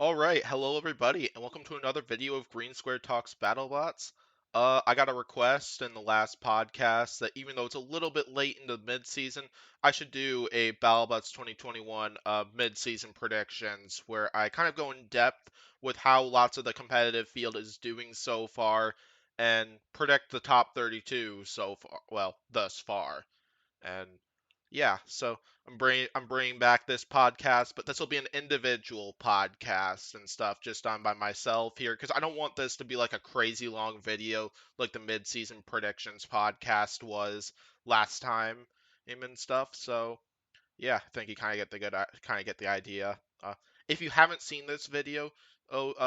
Alright, hello everybody, and welcome to another video of Green Square Talks Battlebots. I got a request in the last podcast that even though it's a little bit late in the mid-season, I should do a Battlebots 2021 mid-season predictions where I kind of go in depth with how lots of the competitive field is doing so far and predict the top 32 so far, well, thus far. And yeah, so I'm bringing back this podcast, but this will be an individual podcast and stuff, just done by myself here, because I don't want this to be like a crazy long video like the mid-season predictions podcast was last time and stuff. So yeah, I think you kind of get the idea. If you haven't seen this video,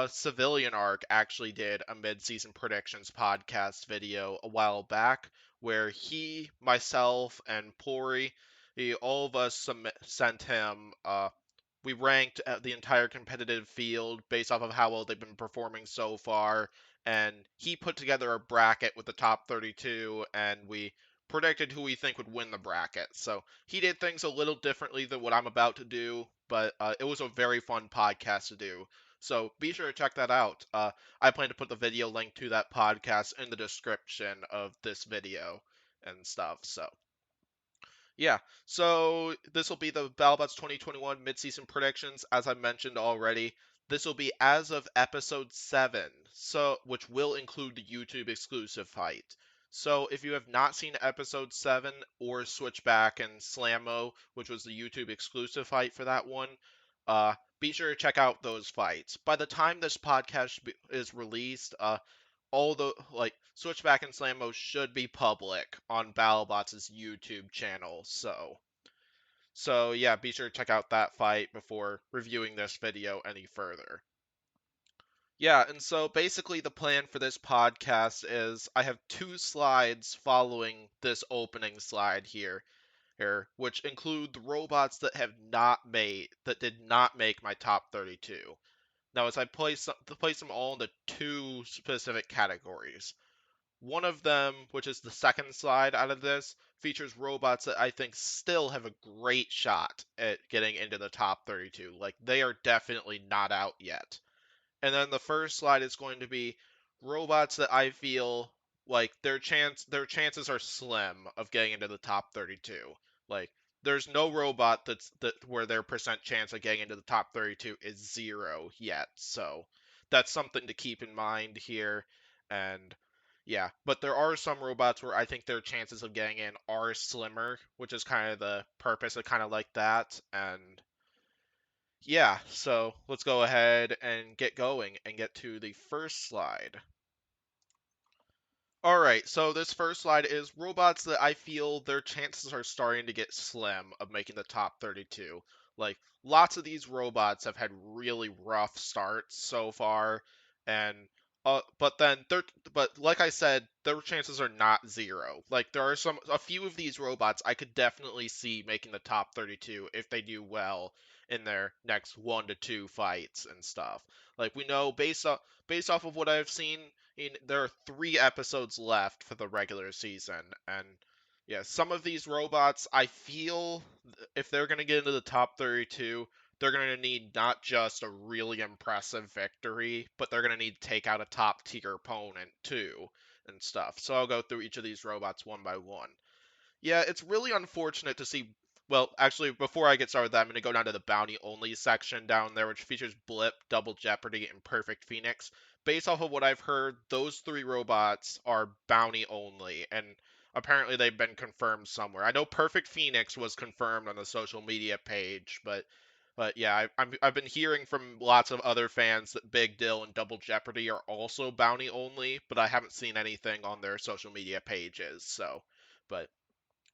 Civilian Arc actually did a mid-season predictions podcast video a while back where he, myself, and Pori, all of us sent him. We ranked the entire competitive field based off of how well they've been performing so far, and he put together a bracket with the top 32, and we predicted who we think would win the bracket. So he did things a little differently than what I'm about to do, but it was a very fun podcast to do. So be sure to check that out. I plan to put the video link to that podcast in the description of this video and stuff. So yeah, so this will be the Battlebots 2021 midseason predictions, as I mentioned already. This will be as of episode 7, so which will include the YouTube exclusive fight. So if you have not seen episode 7 or Switchback and Slammo, which was the YouTube exclusive fight for that one, be sure to check out those fights. By the time this podcast is released, all the Switchback and Slammo should be public on BattleBots' YouTube channel. So yeah, be sure to check out that fight before reviewing this video any further. Yeah, and so basically the plan for this podcast is I have two slides following this opening slide here, which include the robots that did not make my top 32. Now, as I place them all into two specific categories. One of them, which is the second slide out of this, features robots that I think still have a great shot at getting into the top 32. Like, they are definitely not out yet. And then the first slide is going to be robots that I feel like their chances are slim of getting into the top 32. Like, there's no robot that where their percent chance of getting into the top 32 is 0 yet. So that's something to keep in mind here. And yeah, but there are some robots where I think their chances of getting in are slimmer, which is kind of the purpose of kind of like that. And yeah, so let's go ahead and get going and get to the first slide. Alright, so this first slide is robots that I feel their chances are starting to get slim of making the top 32. Like, lots of these robots have had really rough starts so far, and but like I said, their chances are not 0. Like, there are a few of these robots I could definitely see making the top 32 if they do well in their next 1 to 2 fights and stuff. Like, we know based off of what I've seen, there are 3 episodes left for the regular season, and yeah, some of these robots, I feel if they're going to get into the top 32, they're going to need not just a really impressive victory, but they're going to need to take out a top tier opponent too, and stuff. So I'll go through each of these robots one by one. Yeah, it's really unfortunate to see. Well, actually, before I get started with that, I'm going to go down to the bounty only section down there, which features Blip, Double Jeopardy, and Perfect Phoenix. Based off of what I've heard, those 3 robots are bounty only, and apparently they've been confirmed somewhere. I know Perfect Phoenix was confirmed on the social media page, but yeah, I've been hearing from lots of other fans that Big Dill and Double Jeopardy are also bounty only, but I haven't seen anything on their social media pages. So, but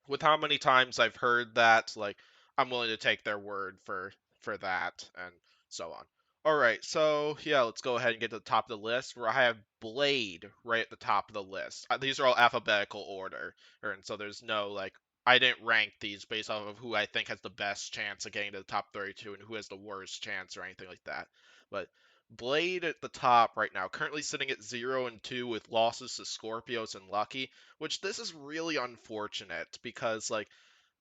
with how many times I've heard that, like, I'm willing to take their word for that and so on. All right, so yeah, let's go ahead and get to the top of the list where I have Blade right at the top of the list. These are all alphabetical order, and so there's no like I didn't rank these based off of who I think has the best chance of getting to the top 32 and who has the worst chance or anything like that. But Blade at the top right now, currently sitting at 0 and 2 with losses to Scorpios and Lucky, which this is really unfortunate because like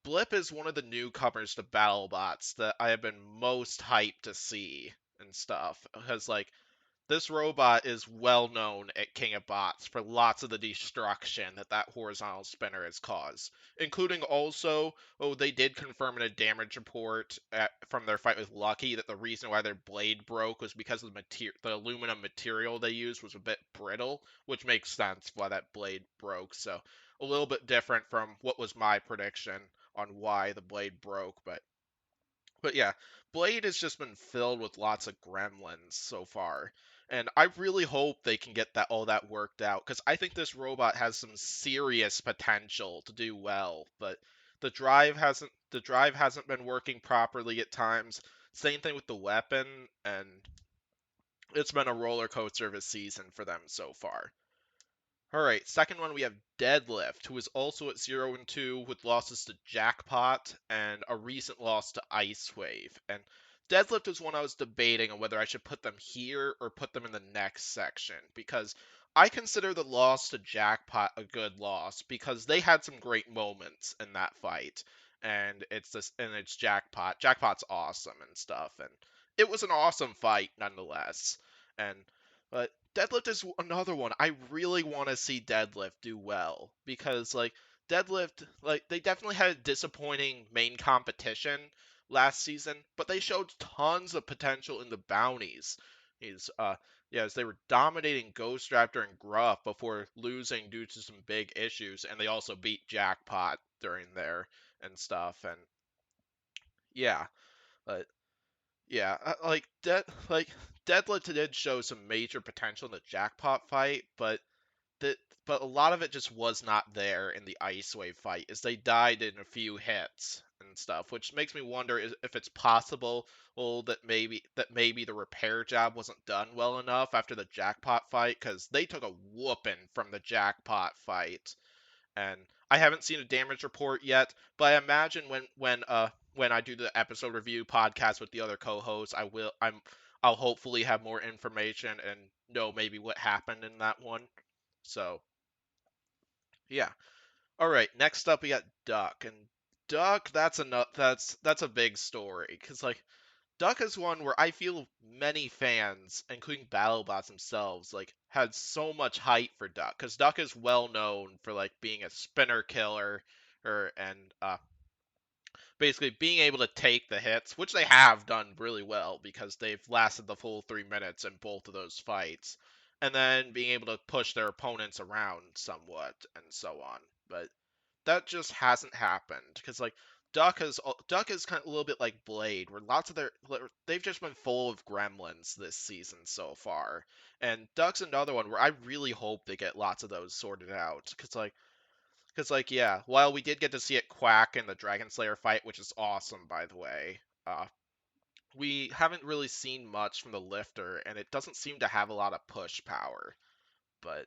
Blip is one of the newcomers to BattleBots that I have been most hyped to see and stuff. Because, like, this robot is well known at King of Bots for lots of the destruction that horizontal spinner has caused, including also, oh, they did confirm in a damage report from their fight with Lucky that the reason why their blade broke was because of the aluminum material they used was a bit brittle, which makes sense why that blade broke. So a little bit different from what was my prediction on why the blade broke, but yeah, Blade has just been filled with lots of gremlins so far. And I really hope they can get all that worked out, because I think this robot has some serious potential to do well, but the drive hasn't been working properly at times. Same thing with the weapon, and it's been a roller coaster of a season for them so far. All right, second one we have Deadlift, who is also at 0-2 with losses to Jackpot and a recent loss to Ice Wave. And Deadlift is one I was debating on whether I should put them here or put them in the next section, because I consider the loss to Jackpot a good loss because they had some great moments in that fight. And it's Jackpot. Jackpot's awesome and stuff, and it was an awesome fight nonetheless. And but Deadlift is another one. I really want to see Deadlift do well because, like, Deadlift, like, they definitely had a disappointing main competition last season, but they showed tons of potential in the bounties. Yes, they were dominating Ghost Raptor and Gruff before losing due to some big issues, and they also beat Jackpot during there and stuff. And yeah, but yeah, like Deadlift did show some major potential in the Jackpot fight, that but a lot of it just was not there in the Ice Wave fight, as they died in a few hits and stuff, which makes me wonder if it's possible, well, that maybe the repair job wasn't done well enough after the Jackpot fight, because they took a whooping from the Jackpot fight. And I haven't seen a damage report yet, but I imagine when I do the episode review podcast with the other co-hosts, I'll hopefully have more information and know maybe what happened in that one. So yeah. All right. Next up, we got Duck, and Duck. That's a big story, because, like, Duck is one where I feel many fans, including BattleBots themselves, like, had so much hype for Duck, because Duck is well known for, like, being a spinner killer, and basically being able to take the hits, which they have done really well because they've lasted the full 3 minutes in both of those fights, and then being able to push their opponents around somewhat and so on. But that just hasn't happened because, like, Duck is kind of a little bit like Blade, where lots of they've just been full of gremlins this season so far, and Duck's another one where I really hope they get lots of those sorted out because, like, yeah, while we did get to see it quack in the Dragon Slayer fight, which is awesome, by the way, we haven't really seen much from the Lifter, and it doesn't seem to have a lot of push power. But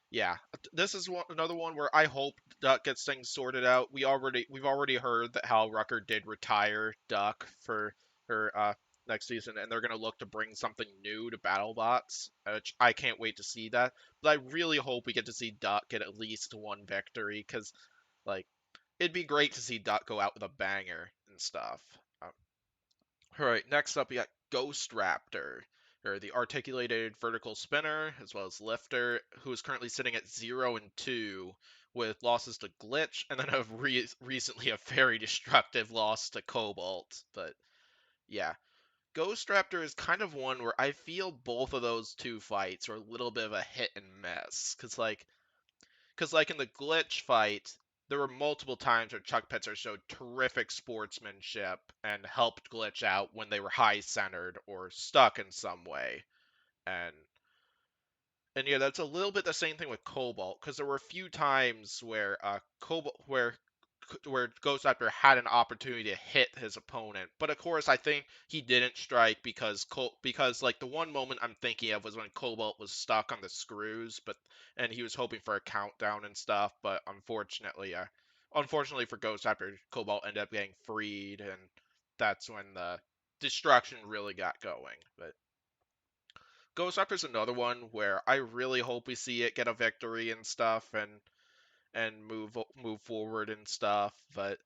yeah, this is another one where I hope Duck gets things sorted out. We've already heard that Hal Rucker did retire Duck for her next season, and they're gonna look to bring something new to BattleBots, which I can't wait to see that. But I really hope we get to see Duck get at least one victory, because, like, it'd be great to see Duck go out with a banger and stuff. Um, all right, next up we got Ghost Raptor, or the articulated vertical spinner, as well as lifter, who is currently sitting at 0-2 with losses to Glitch, and then recently a very destructive loss to Cobalt. But yeah, Ghost Raptor is kind of one where I feel both of those two fights are a little bit of a hit and miss, because, like, in the Glitch fight, there were multiple times where Chuck Pitzer showed terrific sportsmanship and helped Glitch out when they were high centered or stuck in some way. And and yeah, that's a little bit the same thing with Cobalt, because there were a few times where Cobalt where Ghost Raptor had an opportunity to hit his opponent, but of course I think he didn't strike because, like, the one moment I'm thinking of was when Cobalt was stuck on the screws, and he was hoping for a countdown and stuff, but unfortunately for Ghost Raptor, Cobalt ended up getting freed, and that's when the destruction really got going. But Ghost Raptor's another one where I really hope we see it get a victory and stuff, and move forward and stuff. But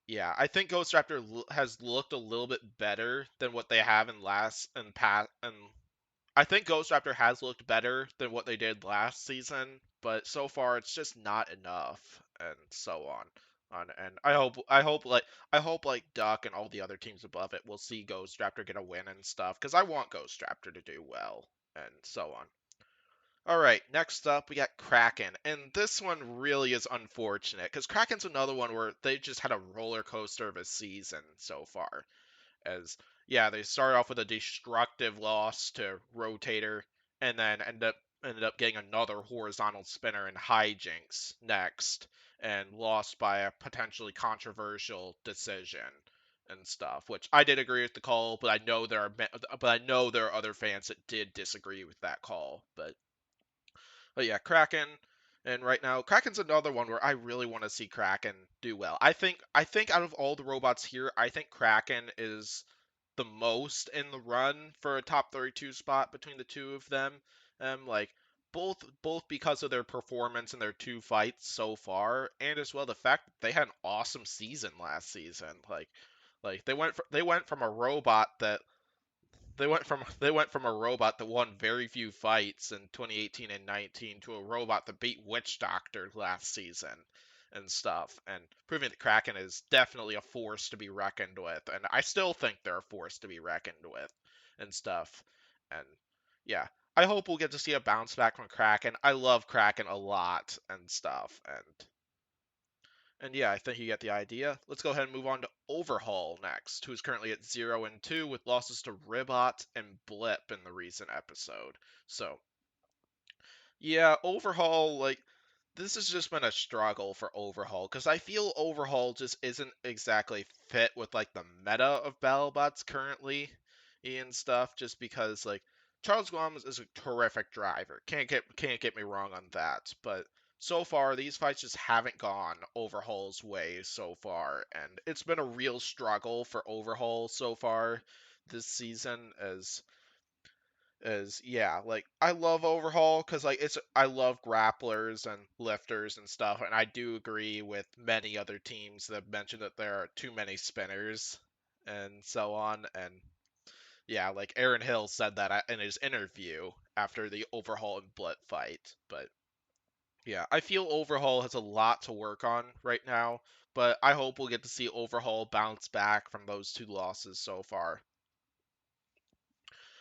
Yeah, I think Ghost Raptor has looked a little bit better than what they have in last and past. And I think Ghost Raptor has looked better than what they did last season, but so far it's just not enough, and so on. And I hope like Duck and all the other teams above it will see Ghost Raptor get a win and stuff, because I want Ghost Raptor to do well, and so on. All right, next up we got Kraken, and this one really is unfortunate because Kraken's another one where they just had a roller coaster of a season so far. As yeah, they started off with a destructive loss to Rotator, and then ended up getting another horizontal spinner in Highjinx next, and lost by a potentially controversial decision and stuff. Which I did agree with the call, but I know there are other fans that did disagree with that call. But yeah, Kraken. And right now, Kraken's another one where I really want to see Kraken do well. I think out of all the robots here, I think Kraken is the most in the run for a top 32 spot between the two of them. Like both because of their performance in their two fights so far, and as well the fact that they had an awesome season last season. Like they went from a robot that they went from a robot that won very few fights in 2018 and 19 to a robot that beat Witchdoctor last season and stuff, and proving that Kraken is definitely a force to be reckoned with, and I still think they're a force to be reckoned with and stuff. And yeah, I hope we'll get to see a bounce back from Kraken. I love Kraken a lot and stuff, and yeah, I think you get the idea. Let's go ahead and move on to Overhaul next, who's currently at 0-2 with losses to Ribot and Blip in the recent episode. So, yeah, Overhaul, like, this has just been a struggle for Overhaul, because I feel Overhaul just isn't exactly fit with, like, the meta of BattleBots currently and stuff, just because, like, Charles Guam is a terrific driver. Can't get me wrong on that, but so far these fights just haven't gone Overhaul's way so far, and it's been a real struggle for Overhaul so far this season as yeah, like I love Overhaul because like I love grapplers and lifters and stuff, and I do agree with many other teams that mentioned that there are too many spinners and so on. And yeah, like Aaron Hill said that in his interview after the Overhaul and Blip fight. But yeah, I feel Overhaul has a lot to work on right now, but I hope we'll get to see Overhaul bounce back from those two losses so far.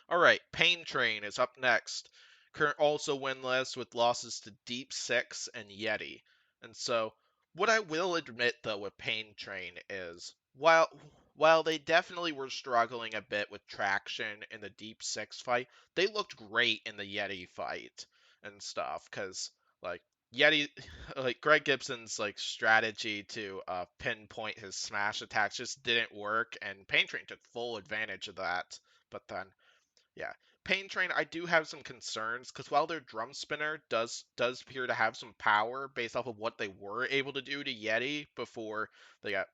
All right, Payne Train is up next. Current also winless with losses to Deep Six and Yeti. And so, what I will admit though with Payne Train is while they definitely were struggling a bit with traction in the Deep Six fight, they looked great in the Yeti fight and stuff. Cause like Yeti, like Greg Gibson's like strategy to pinpoint his smash attacks just didn't work, and Payne Train took full advantage of that. But then yeah. Payne Train, I do have some concerns because while their drum spinner does appear to have some power based off of what they were able to do to Yeti they got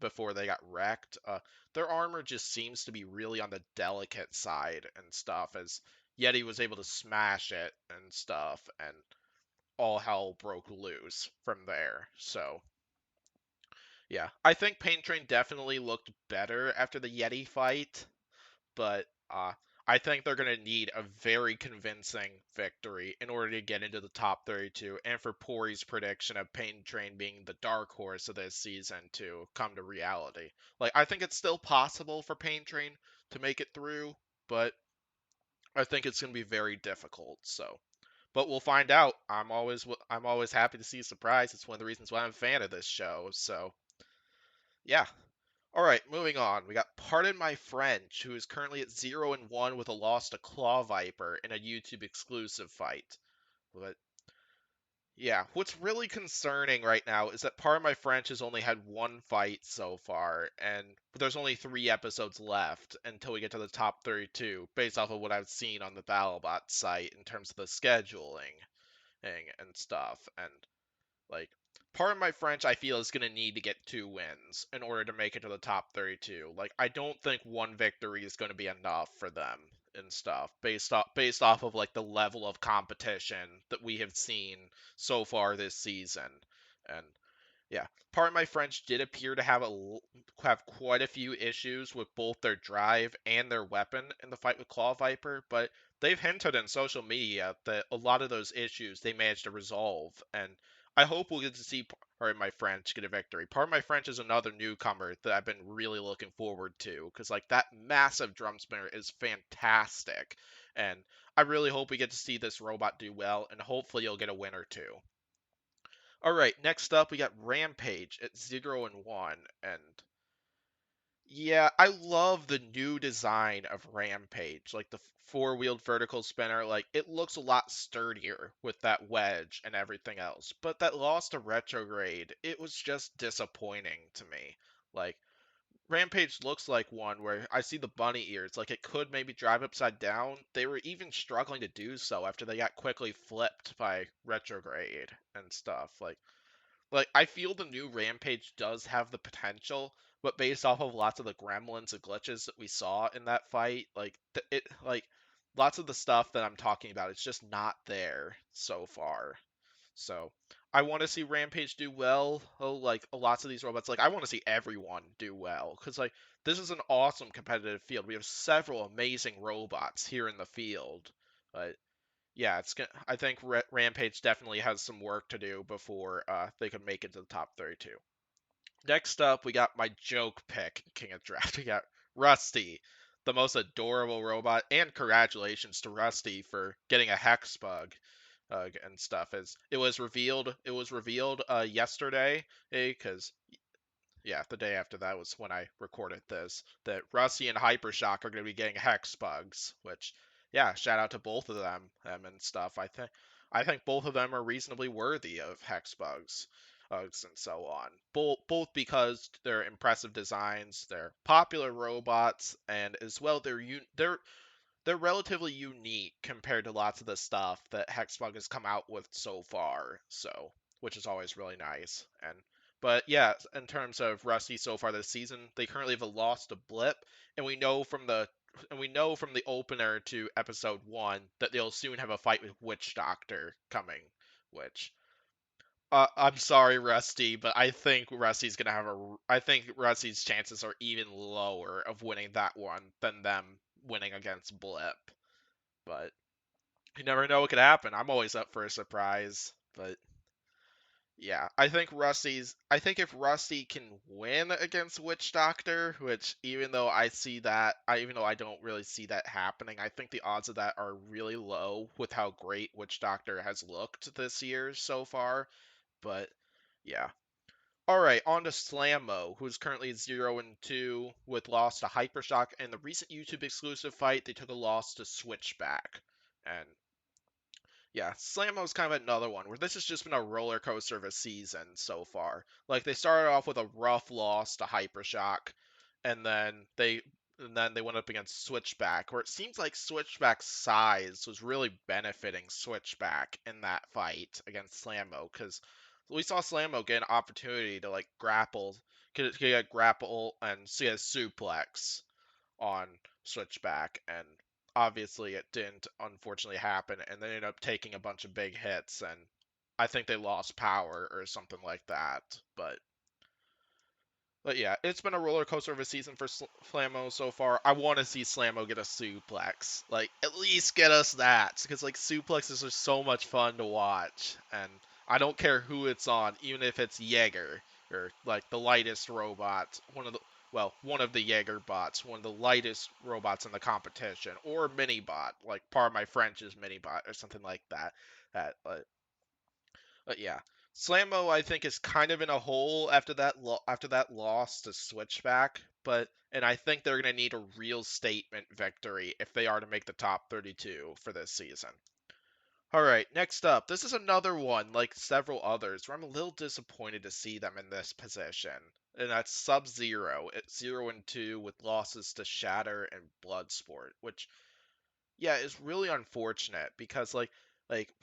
before they got wrecked, their armor just seems to be really on the delicate side and stuff, as Yeti was able to smash it and stuff, and all hell broke loose from there. So yeah, I think Pain Train definitely looked better after the Yeti fight, but I think they're going to need a very convincing victory in order to get into the top 32, and for Pori's prediction of Pain Train being the dark horse of this season to come to reality. Like, I think it's still possible for Pain Train to make it through, but I think it's going to be very difficult. So, but we'll find out. I'm always happy to see a surprise. It's one of the reasons why I'm a fan of this show. So, yeah. All right, moving on. We got Pardon My French, who is currently at 0-1 with a loss to Claw Viper in a YouTube exclusive fight. But yeah, what's really concerning right now is that Pardon My French has only had one fight so far, and there's only 3 episodes left until we get to the top 32, based off of what I've seen on the BattleBot site in terms of the scheduling and stuff. And like, part of my French, I feel, is going to need to get 2 wins in order to make it to the top 32. Like, I don't think one victory is going to be enough for them and stuff based off of like the level of competition that we have seen so far this season. And Yeah, pardon my French, did appear to have quite a few issues with both their drive and their weapon in the fight with Claw Viper, but they've hinted in social media that a lot of those issues they managed to resolve, and I hope we'll get to see pardon my French get a victory. Pardon my French is another newcomer that I've been really looking forward to, because like that massive drum spinner is fantastic, and I really hope we get to see this robot do well, and hopefully you'll get a win or two. All right, next up we got Rampage at 0 and 1, and yeah, I love the new design of Rampage, like the four-wheeled vertical spinner. Like it looks a lot sturdier with that wedge and everything else. But that loss to Retrograde, it was just disappointing to me. Like Rampage looks like one where I see the bunny ears, like it could maybe drive upside down. They were even struggling to do so after they got quickly flipped by Retrograde and stuff. Like I feel the new Rampage does have the potential, but based off of lots of the gremlins and glitches that we saw in that fight, like lots of the stuff that I'm talking about, it's just not there so far. So I want to see Rampage do well. Oh, like lots of these robots, like I want to see everyone do well because like this is an awesome competitive field. We have several amazing robots here in the field, but yeah, it's gonna. I think Rampage definitely has some work to do before they can make it to the top 32. Next up, we got my joke pick, King of Draft. We got Rusty, the most adorable robot, and congratulations to Rusty for getting a hex bug and stuff. As it was revealed yesterday, because yeah, the day after that was when I recorded this, that Rusty and Hypershock are going to be getting hex bugs, which, yeah, shout out to both of them and stuff. I think both of them are reasonably worthy of hex bugs and so on. Both because they're impressive designs, they're popular robots, and as well they're relatively unique compared to lots of the stuff that Hexbug has come out with so far. So, which is always really nice. But yeah, in terms of Rusty so far this season, they currently have a loss to Blip, and we know from the opener to episode 1 that they'll soon have a fight with Witchdoctor coming, which I'm sorry, Rusty, but I think Rusty's chances are even lower of winning that one than them winning against Blip. But you never know what could happen. I'm always up for a surprise. But yeah, I think if Rusty can win against Witchdoctor, which even though I don't really see that happening, I think the odds of that are really low with how great Witchdoctor has looked this year so far. But yeah. Alright, on to Slammo, who's currently 0 and 2 with loss to Hypershock. In the recent YouTube exclusive fight, they took a loss to Switchback. And yeah, Slammo's kind of another one where this has just been a roller coaster of a season so far. Like they started off with a rough loss to Hypershock, and then they went up against Switchback, where it seems like Switchback's size was really benefiting Switchback in that fight against Slammo, because we saw Slammo get an opportunity to like grapple and see a suplex on Switchback, and obviously it didn't unfortunately happen, and they ended up taking a bunch of big hits, and I think they lost power or something like that. But yeah, it's been a roller coaster of a season for Slammo so far. I want to see Slammo get a suplex, like at least get us that, because like suplexes are so much fun to watch, and I don't care who it's on, even if it's Jaeger or like the lightest robot, one of the Jaeger bots, one of the lightest robots in the competition, or Minibot, like part of my French is Minibot or something like that. But yeah, Slammo I think is kind of in a hole after after that loss to Switchback, and I think they're gonna need a real statement victory if they are to make the top 32 for this season. All right, next up, this is another one like several others where I'm a little disappointed to see them in this position, and that's Sub-Zero at 0 and 2 with losses to Shatter and Bloodsport, which yeah, it's really unfortunate because like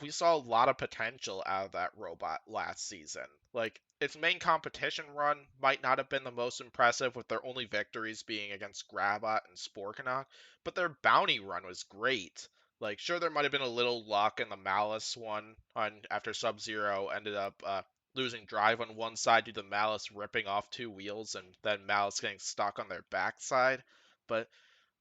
we saw a lot of potential out of that robot last season. Like its main competition run might not have been the most impressive with their only victories being against Grabot and Sporkanock, but their bounty run was great. Like sure there might have been a little luck in the Malice one on after Sub-Zero ended up losing drive on one side due to Malice ripping off two wheels and then Malice getting stuck on their backside. But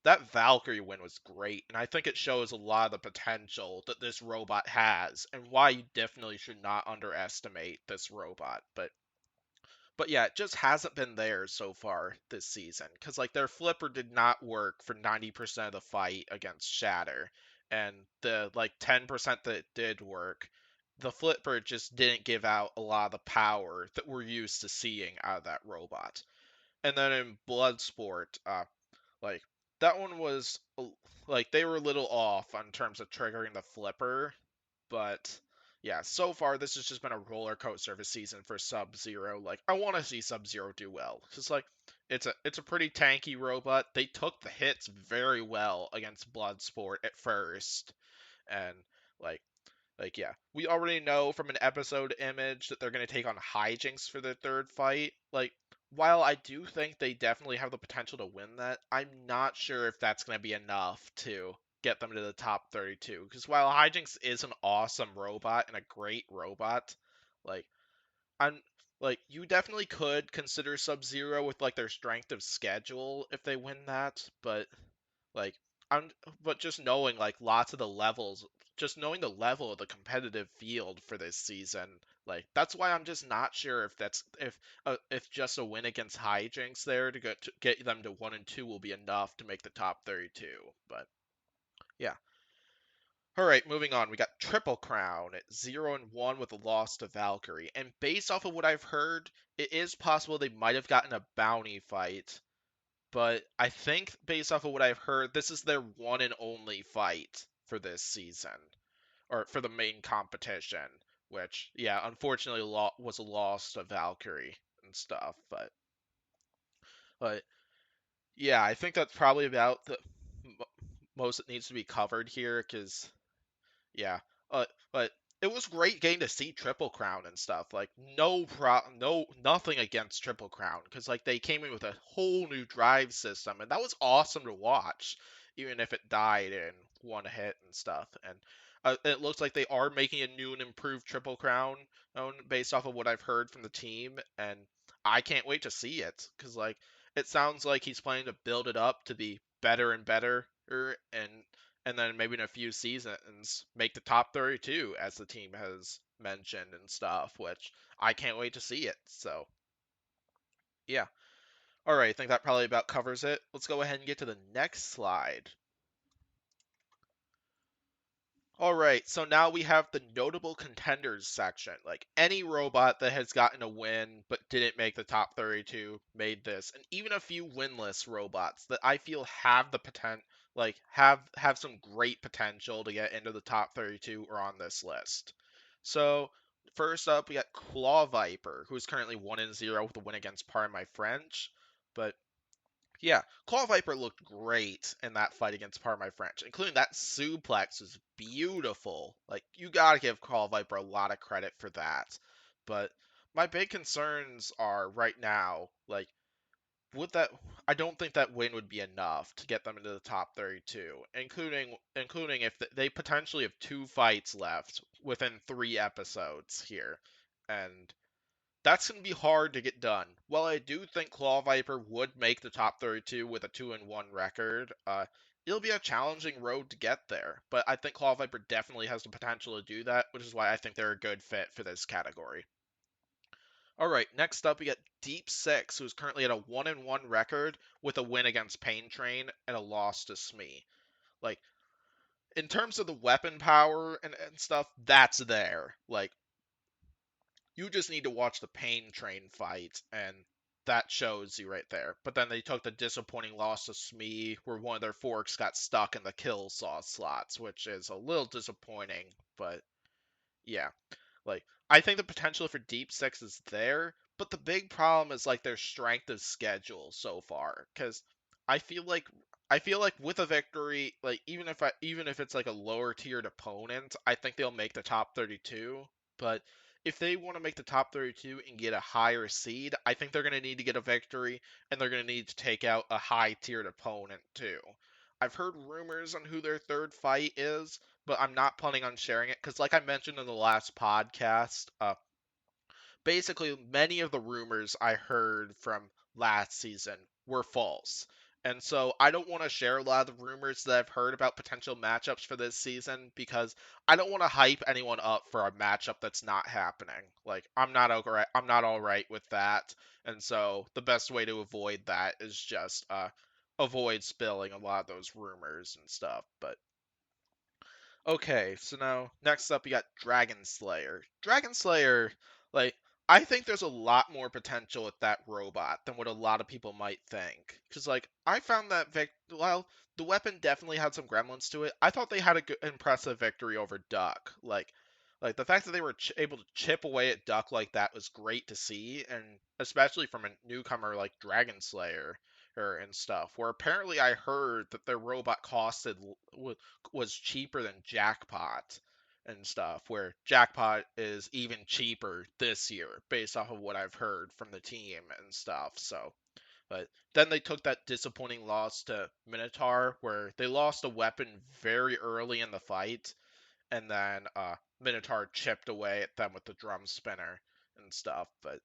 that Valkyrie win was great, and I think it shows a lot of the potential that this robot has, and why you definitely should not underestimate this robot. But yeah, it just hasn't been there so far this season. Because, like, their flipper did not work for 90% of the fight against Shatter. And the, like, 10% that it did work, the flipper just didn't give out a lot of the power that we're used to seeing out of that robot. And then in Bloodsport, like, that one was, like, they were a little off on terms of triggering the flipper, but yeah, so far this has just been a roller coaster of a season for Sub-Zero. Like, I want to see Sub-Zero do well. Cause like it's a pretty tanky robot. They took the hits very well against Bloodsport at first, and like yeah, we already know from an episode image that they're going to take on Highjinx for their third fight. Like, while I do think they definitely have the potential to win that, I'm not sure if that's going to be enough to get them to the top 32. Because while Highjinx is an awesome robot and a great robot, like, I'm like, you definitely could consider Sub-Zero with like their strength of schedule if they win that, but like, I'm, but just knowing like lots of the levels, just knowing the level of the competitive field for this season, like that's why I'm just not sure if just a win against Hijinks there to get them to 1 and 2 will be enough to make the top 32. But yeah. All right, moving on. We got Triple Crown at 0 and 1 with a loss to Valkyrie. And based off of what I've heard, it is possible they might have gotten a bounty fight, but I think based off of what I've heard, this is their one and only fight for this season, or for the main competition, which, yeah, unfortunately was a loss to Valkyrie and stuff, but yeah, I think that's probably about the most that needs to be covered here, because yeah. But it was great getting to see Triple Crown and stuff. Like nothing against Triple Crown, because like they came in with a whole new drive system, and that was awesome to watch, even if it died in one hit and stuff. And it looks like they are making a new and improved Triple Crown, based off of what I've heard from the team, and I can't wait to see it, because like it sounds like he's planning to build it up to be better and better, and then maybe in a few seasons make the top 32, as the team has mentioned and stuff, which I can't wait to see it. So, yeah. All right, I think that probably about covers it. Let's go ahead and get to the next slide. All right, so now we have the notable contenders section. Like any robot that has gotten a win but didn't make the top 32 made this, and even a few winless robots that I feel have the have some great potential to get into the top 32 are on this list. So first up, we got Claw Viper, who's currently 1 and 0 with a win against Pardon My French, but yeah, Claw Viper looked great in that fight against Part of My French, including that suplex was beautiful. Like, you gotta give Claw Viper a lot of credit for that. But my big concerns are right now, like, would that I don't think that win would be enough to get them into the top 32, including if they potentially have 2 fights left within 3 episodes here. And that's going to be hard to get done. While I do think Claw Viper would make the top 32 with a 2 and 1 record, it'll be a challenging road to get there. But I think Claw Viper definitely has the potential to do that, which is why I think they're a good fit for this category. All right, next up we got Deep Six, who's currently at a 1 and 1 record with a win against Payne Train and a loss to Smee. Like, in terms of the weapon power and stuff, that's there. Like, you just need to watch the Payne Train fight, and that shows you right there. But then they took the disappointing loss to Smee, where one of their forks got stuck in the kill saw slots, which is a little disappointing. But yeah, like I think the potential for Deep Six is there, but the big problem is like their strength of schedule so far. Because I feel like I feel like with a victory, like even if it's like a lower tiered opponent, I think they'll make the top 32. But if they want to make the top 32 and get a higher seed, I think they're going to need to get a victory, and they're going to need to take out a high tiered opponent too. I've heard rumors on who their third fight is, but I'm not planning on sharing it because, like I mentioned in the last podcast, basically many of the rumors I heard from last season were false. And so I don't want to share a lot of the rumors that I've heard about potential matchups for this season because I don't want to hype anyone up for a matchup that's not happening. Like I'm not all right with that. And so the best way to avoid that is just avoid spilling a lot of those rumors and stuff. But okay, so now next up we got Dragon Slayer. Dragon Slayer, like I think there's a lot more potential with that robot than what a lot of people might think. Cause like I found that while the weapon definitely had some gremlins to it, I thought they had a good, impressive victory over Duck. Like the fact that they were able to chip away at Duck like that was great to see, and especially from a newcomer like Dragon Slayer and stuff. Where apparently I heard that their robot was cheaper than Jackpot and stuff, where Jackpot is even cheaper this year based off of what I've heard from the team and stuff. So, but then they took that disappointing loss to Minotaur, where they lost a weapon very early in the fight, and then Minotaur chipped away at them with the drum spinner and stuff. But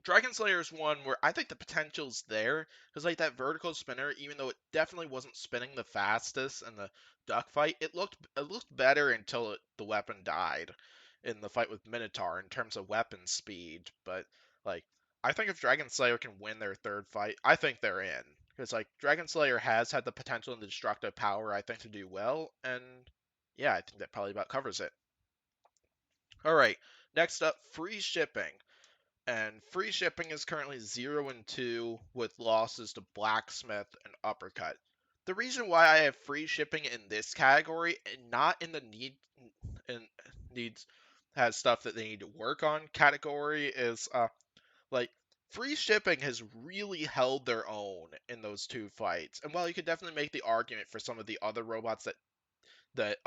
Dragon Slayer is one where I think the potential's there because like that vertical spinner, even though it definitely wasn't spinning the fastest in the duck fight, it looked better until the weapon died in the fight with Minotaur in terms of weapon speed. But like I think if Dragon Slayer can win their third fight, I think they're in because like Dragon Slayer has had the potential and the destructive power I think to do well, and yeah, I think that probably about covers it. All right, next up, free shipping. And free shipping is currently 0-2 with losses to Blacksmith and Uppercut. The reason why I have free shipping in this category and not in the and needs has stuff that they need to work on category is like free shipping has really held their own in those two fights. And while you could definitely make the argument for some of the other robots that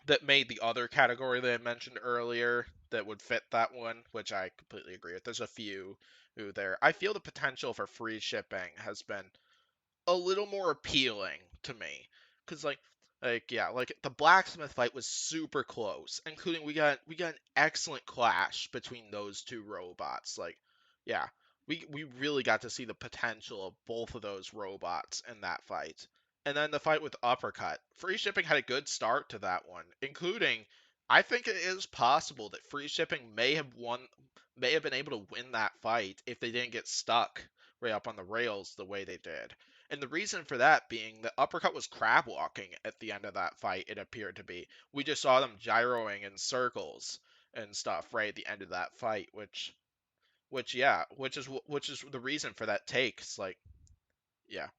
that made the other category that I mentioned earlier that would fit that one, which I completely agree with. There's a few who there. I feel the potential for free shipping has been a little more appealing to me because like the blacksmith fight was super close, including we got an excellent clash between those two robots. Like yeah, we really got to see the potential of both of those robots in that fight. And then the fight with uppercut, free shipping had a good start to that one, including I think it is possible that free shipping may have been able to win that fight if they didn't get stuck right up on the rails the way they did. And the reason for that being the uppercut was crab walking at the end of that fight, it appeared to be. We just saw them gyroing in circles and stuff right at the end of that fight, which is the reason for that take. It's like, yeah.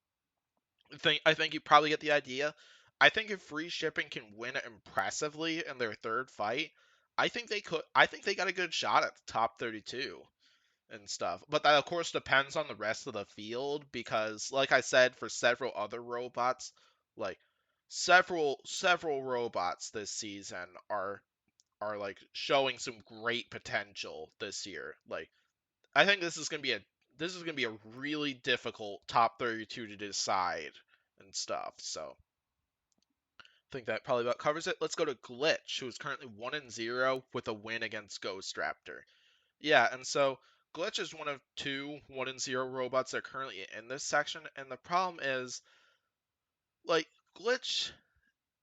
I think you probably get the idea. I think if free shipping can win impressively in their third fight, I think they could I think they got a good shot at the top 32 and stuff. But that of course depends on the rest of the field because like I said for several other robots, like several robots this season are like showing some great potential this year. Like I think this is going to be a really difficult top 32 to decide and stuff. So, I think that probably about covers it. Let's go to Glitch, who is currently 1-0 with a win against Ghost Raptor. Yeah, and so Glitch is one of two 1-0 robots that are currently in this section, and the problem is like Glitch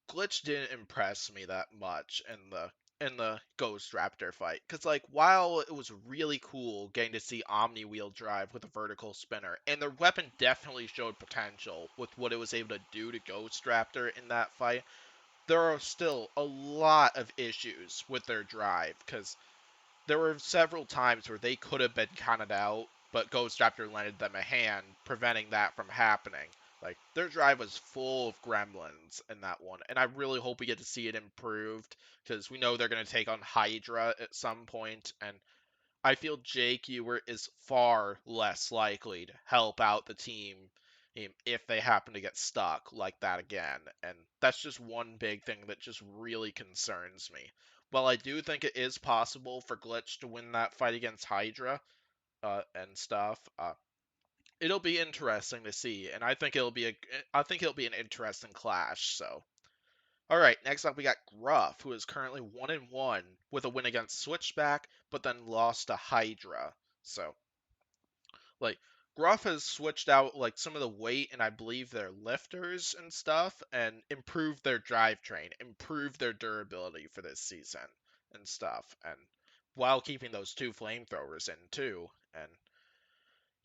Glitch didn't impress me that much in the Ghost Raptor fight cuz like while it was really cool getting to see Omni Wheel drive with a vertical spinner and their weapon definitely showed potential with what it was able to do to Ghost Raptor in that fight, there are still a lot of issues with their drive cuz there were several times where they could have been counted out, but Ghost Raptor lended them a hand, preventing that from happening. Like, their drive was full of gremlins in that one, and I really hope we get to see it improved, because we know they're going to take on Hydra at some point, and I feel Jaeger is far less likely to help out the team if they happen to get stuck like that again. And that's just one big thing that just really concerns me. While I do think it is possible for Glitch to win that fight against Hydra and stuff, it'll be interesting to see, and I think it'll be an interesting clash. So Alright, next up we got Gruff, who is currently 1-1 with a win against Switchback, but then lost to Hydra. So, like, Gruff has switched out like some of the weight and I believe their lifters and stuff, and improved their drivetrain, improved their durability for this season and stuff, and while keeping those two flamethrowers in too. And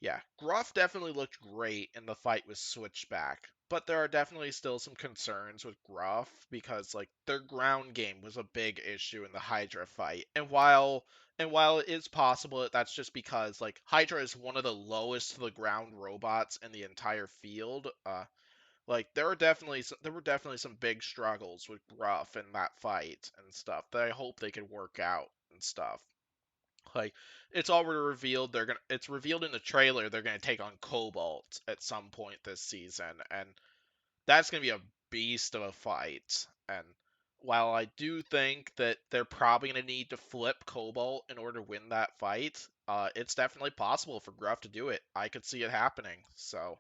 yeah, Gruff definitely looked great in the fight with Switchback, but there are definitely still some concerns with Gruff because like their ground game was a big issue in the Hydra fight. And while it is possible that that's just because like Hydra is one of the lowest to the ground robots in the entire field, like there were definitely some big struggles with Gruff in that fight and stuff that I hope they can work out and stuff. Like it's already revealed it's revealed in the trailer they're gonna take on Cobalt at some point this season, and that's gonna be a beast of a fight. And while I do think that they're probably gonna need to flip Cobalt in order to win that fight, it's definitely possible for Gruff to do it. I could see it happening. So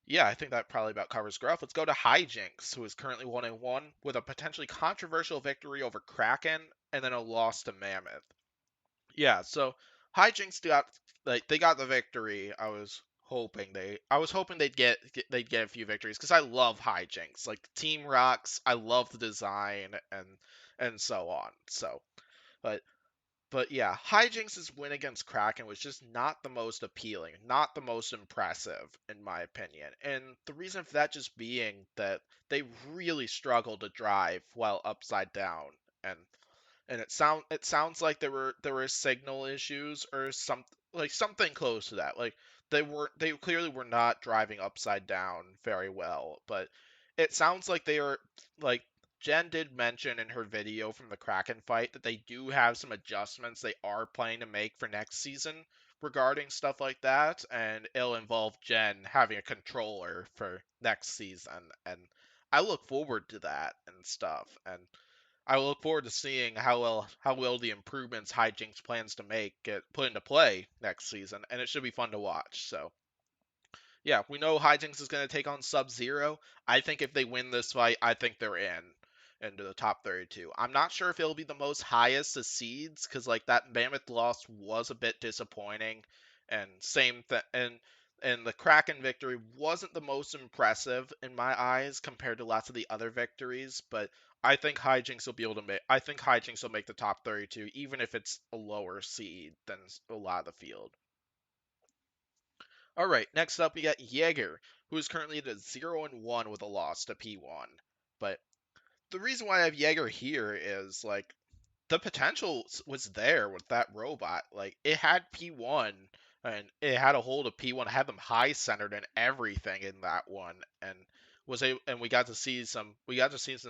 yeah, I think that probably about covers Gruff. Let's go to Highjinx, who is currently 1-1 with a potentially controversial victory over Kraken and then a loss to Mammoth. Yeah, so Hijinks got they got the victory. I was hoping they'd get a few victories because I love Hijinks. Like Team Rocks, I love the design and so on. But but yeah, Hijinks' win against Kraken was just not the most appealing, not the most impressive in my opinion. And the reason for that just being that they really struggled to drive while upside down, and it sounds like there were signal issues or something close to that. Like they clearly were not driving upside down very well, but it sounds like they are like Jen did mention in her video from the Kraken fight that they do have some adjustments they are planning to make for next season regarding stuff like that, and it'll involve Jen having a controller for next season, and I look forward to that and stuff. And I look forward to seeing how well the improvements Hijinks plans to make get put into play next season, and it should be fun to watch. So yeah, we know Hijinks is going to take on Sub-Zero. I think if they win this fight, I think they're into the top 32. I'm not sure if it'll be the most highest of seeds because like that Mammoth loss was a bit disappointing, and and the Kraken victory wasn't the most impressive in my eyes compared to lots of the other victories, but I think Hijinks will make the top 32 even if it's a lower seed than a lot of the field. All right, next up we got Jaeger, who is currently at a 0-1 with a loss to P1. But the reason why I have Jaeger here is like the potential was there with that robot. Like it had P1 and it had a hold of P1, had them high centered and everything in that one, and we got to see some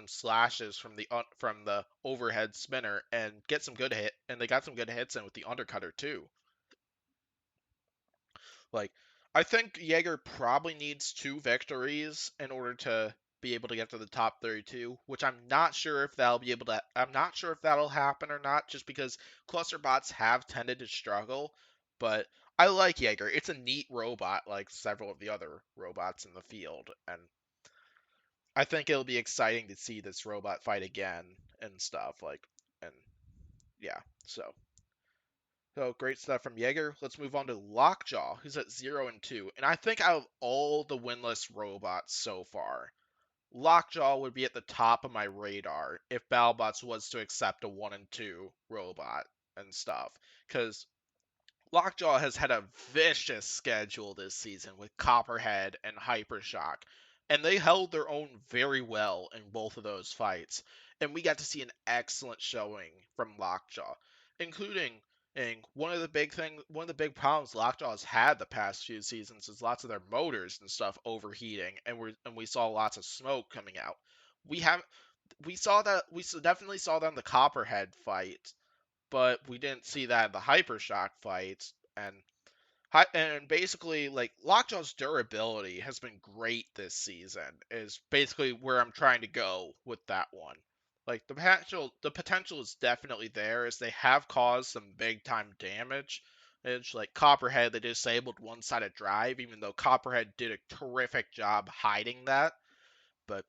slashes from the overhead spinner and get some good hit, and they got some good hits in with the undercutter too. Like, I think Jaeger probably needs two victories in order to be able to get to the top 32, which I'm not sure if that'll happen or not, just because cluster bots have tended to struggle. But I like Jaeger. It's a neat robot, like several of the other robots in the field, and I think it'll be exciting to see this robot fight again and stuff. And yeah, so great stuff from Jaeger. Let's move on to Lockjaw, who's at 0-2. And I think out of all the winless robots so far, Lockjaw would be at the top of my radar if Battlebots was to accept a 1-2 robot and stuff. Because Lockjaw has had a vicious schedule this season with Copperhead and Hypershock, and they held their own very well in both of those fights. And we got to see an excellent showing from Lockjaw, including and one of the big problems Lockjaw has had the past few seasons is lots of their motors and stuff overheating, and we saw lots of smoke coming out. We have definitely saw that in the Copperhead fight, but we didn't see that in the Hypershock fight. And basically, like Lockjaw's durability has been great this season. Is basically where I'm trying to go with that one. Like the potential is definitely there, as they have caused some big time damage. It's like Copperhead, they disabled one-sided drive, even though Copperhead did a terrific job hiding that. But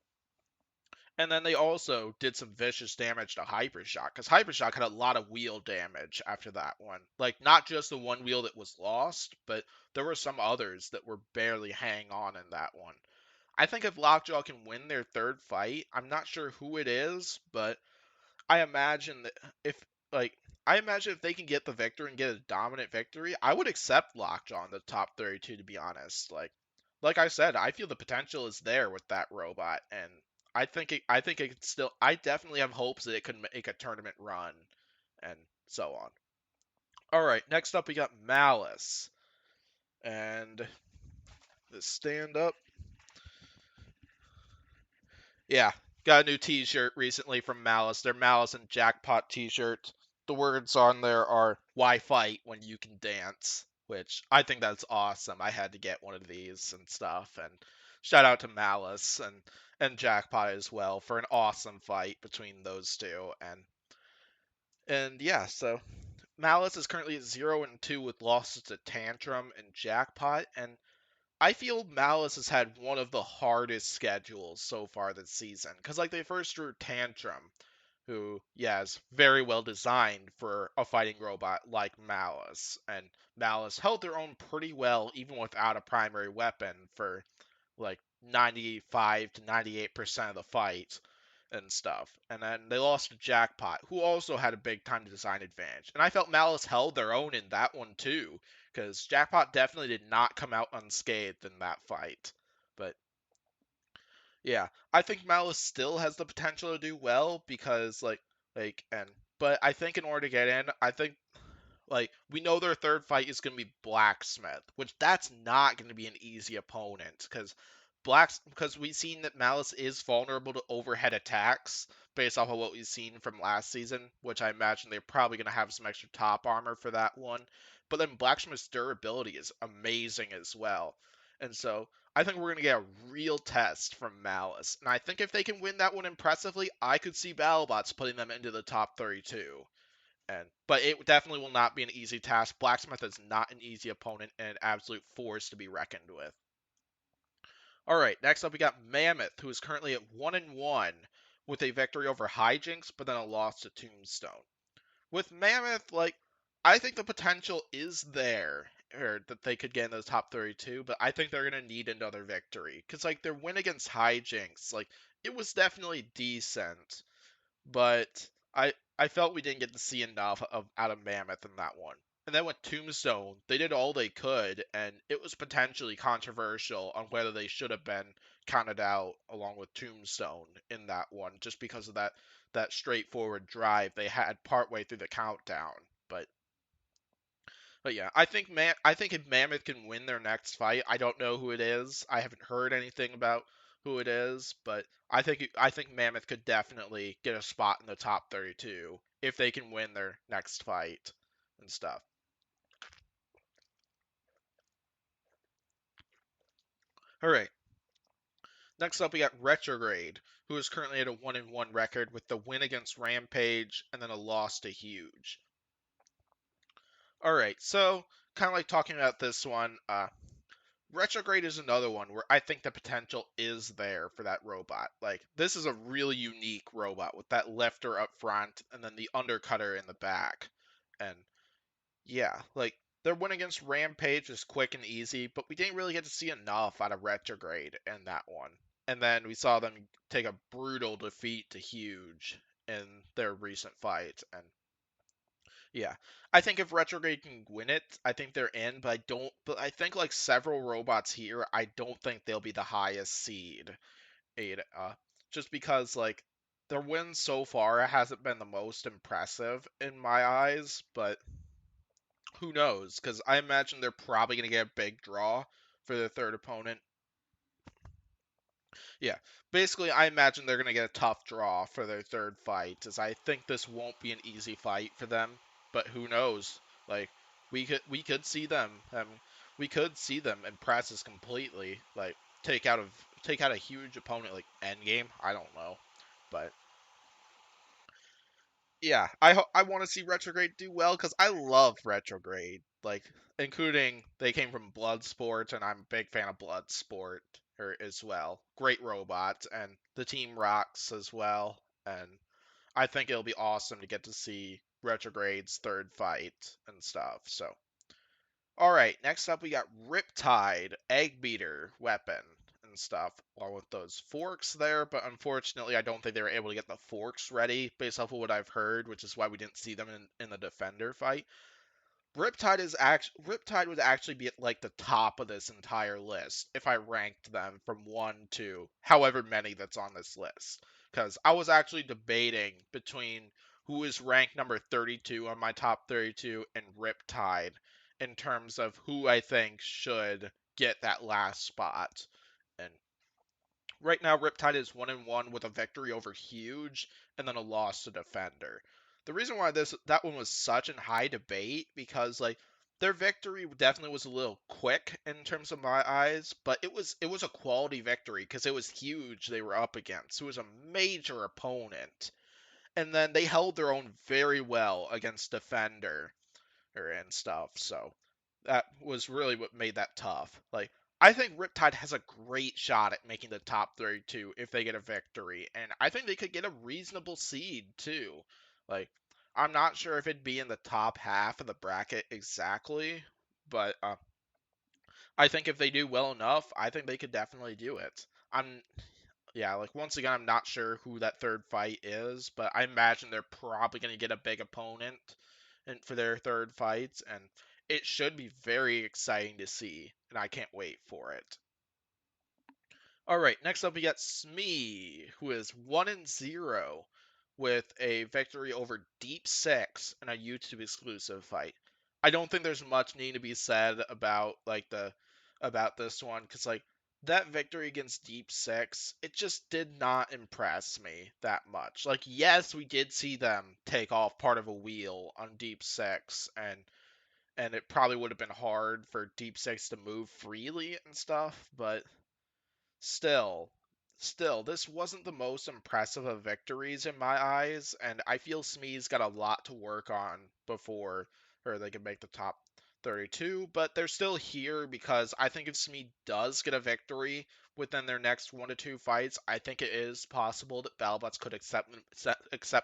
And then they also did some vicious damage to Hypershock, because Hypershock had a lot of wheel damage after that one. Like, not just the one wheel that was lost, but there were some others that were barely hanging on in that one. I think if Lockjaw can win their third fight, I'm not sure who it is, but I imagine that if like I imagine if they can get the victory and get a dominant victory, I would accept Lockjaw in the top 32 to be honest. Like I said, I feel the potential is there with that robot and I think it could still I definitely have hopes that it could make a tournament run and so on. All right, next up we got Malice and the stand up. Yeah, got a new T-shirt recently from Malice. Their Malice and Jackpot T-shirt. The words on there are "Why fight when you can dance," which I think that's awesome. I had to get one of these and stuff. And shout out to Malice and Jackpot as well for an awesome fight between those two. And yeah, so Malice is currently at 0-2 with losses to Tantrum and Jackpot, and I feel Malice has had one of the hardest schedules so far this season. Because, like, they first drew Tantrum, who, yeah, is very well designed for a fighting robot like Malice. And Malice held their own pretty well, even without a primary weapon, for like 95 to 98% of the fight and stuff. And then they lost to Jackpot, who also had a big time design advantage. And I felt Malice held their own in that one too, because Jackpot definitely did not come out unscathed in that fight. But yeah, I think Malice still has the potential to do well because but I think in order to get in, I think like, we know their third fight is going to be Blacksmith, which that's not going to be an easy opponent because we've seen that Malice is vulnerable to overhead attacks based off of what we've seen from last season, which I imagine they're probably going to have some extra top armor for that one. But then Blacksmith's durability is amazing as well. And so I think we're going to get a real test from Malice. And I think if they can win that one impressively, I could see Battlebots putting them into the top 32. But it definitely will not be an easy task. Blacksmith is not an easy opponent and an absolute force to be reckoned with. All right, next up we got Mammoth, who is currently at 1-1 with a victory over Highjinx, but then a loss to Tombstone. With Mammoth, like, I think the potential is there, or that they could get into the top 32, but I think they're gonna need another victory because like their win against Highjinx, like it was definitely decent, but I felt we didn't get to see enough of out of Mammoth in that one. And then with Tombstone, they did all they could, and it was potentially controversial on whether they should have been counted out along with Tombstone in that one, just because of that straightforward drive they had partway through the countdown. But yeah, I think if Mammoth can win their next fight, I don't know who it is. I haven't heard anything about who it is, but I think Mammoth could definitely get a spot in the top 32 if they can win their next fight and stuff. All right. Next up, we got Retrograde, who is currently at a 1-1 record with the win against Rampage and then a loss to Huge. All right, so kind of like talking about this one, Retrograde is another one where I think the potential is there for that robot. Like, this is a really unique robot with that lifter up front and then the undercutter in the back. And yeah, like, their win against Rampage is quick and easy, but we didn't really get to see enough out of Retrograde in that one. And then we saw them take a brutal defeat to Huge in their recent fight. And yeah, I think if Retrograde can win it, I think they're in. But I don't. But I think like several robots here, I don't think they'll be the highest seed. Just because like their win so far hasn't been the most impressive in my eyes. But who knows? Because I imagine they're probably gonna get a big draw for their third opponent. Yeah, basically, I imagine they're gonna get a tough draw for their third fight, as I think this won't be an easy fight for them. But who knows? Like, we could see them, we could see them impress us completely. Like, take out a take out a huge opponent like Endgame. I don't know, but yeah, I want to see Retrograde do well because I love Retrograde. Like, including they came from Bloodsport, and I'm a big fan of Bloodsport. as well. Great robot, and the team rocks as well. And I think it'll be awesome to get to see Retrograde's third fight and stuff. So, all right, next up we got Riptide, Egg Beater weapon and stuff, along with those forks there. But unfortunately, I don't think they were able to get the forks ready based off of what I've heard, which is why we didn't see them in the Defender fight. Riptide would actually be at like the top of this entire list if I ranked them from 1 to however many that's on this list. Because I was actually debating between who is ranked number 32 on my top 32 and Riptide in terms of who I think should get that last spot. And right now, Riptide is 1-1 with a victory over Huge and then a loss to Defender. The reason why that one was such in high debate because like their victory definitely was a little quick in terms of my eyes, but it was a quality victory because it was Huge they were up against. It was a major opponent, and then they held their own very well against Defender and stuff. So that was really what made that tough. Like, I think Riptide has a great shot at making the top 32 if they get a victory, and I think they could get a reasonable seed too. Like, I'm not sure if it'd be in the top half of the bracket exactly, but I think if they do well enough, I think they could definitely do it. I'm Yeah, like once again, I'm not sure who that third fight is, but I imagine they're probably going to get a big opponent for their third fight, and it should be very exciting to see, and I can't wait for it. All right, next up we got Smee, who is 1-0 with a victory over Deep Six in a YouTube exclusive fight. I don't think there's much need to be said about about this one because like that victory against Deep Six, it just did not impress me that much. Like yes, we did see them take off part of a wheel on Deep Six and it probably would have been hard for Deep Six to move freely and stuff, but Still, this wasn't the most impressive of victories in my eyes, and I feel Smee's got a lot to work on before or they can make the top 32, but they're still here because I think if Smee does get a victory within their next 1 to 2 fights, I think it is possible that Battlebots could accept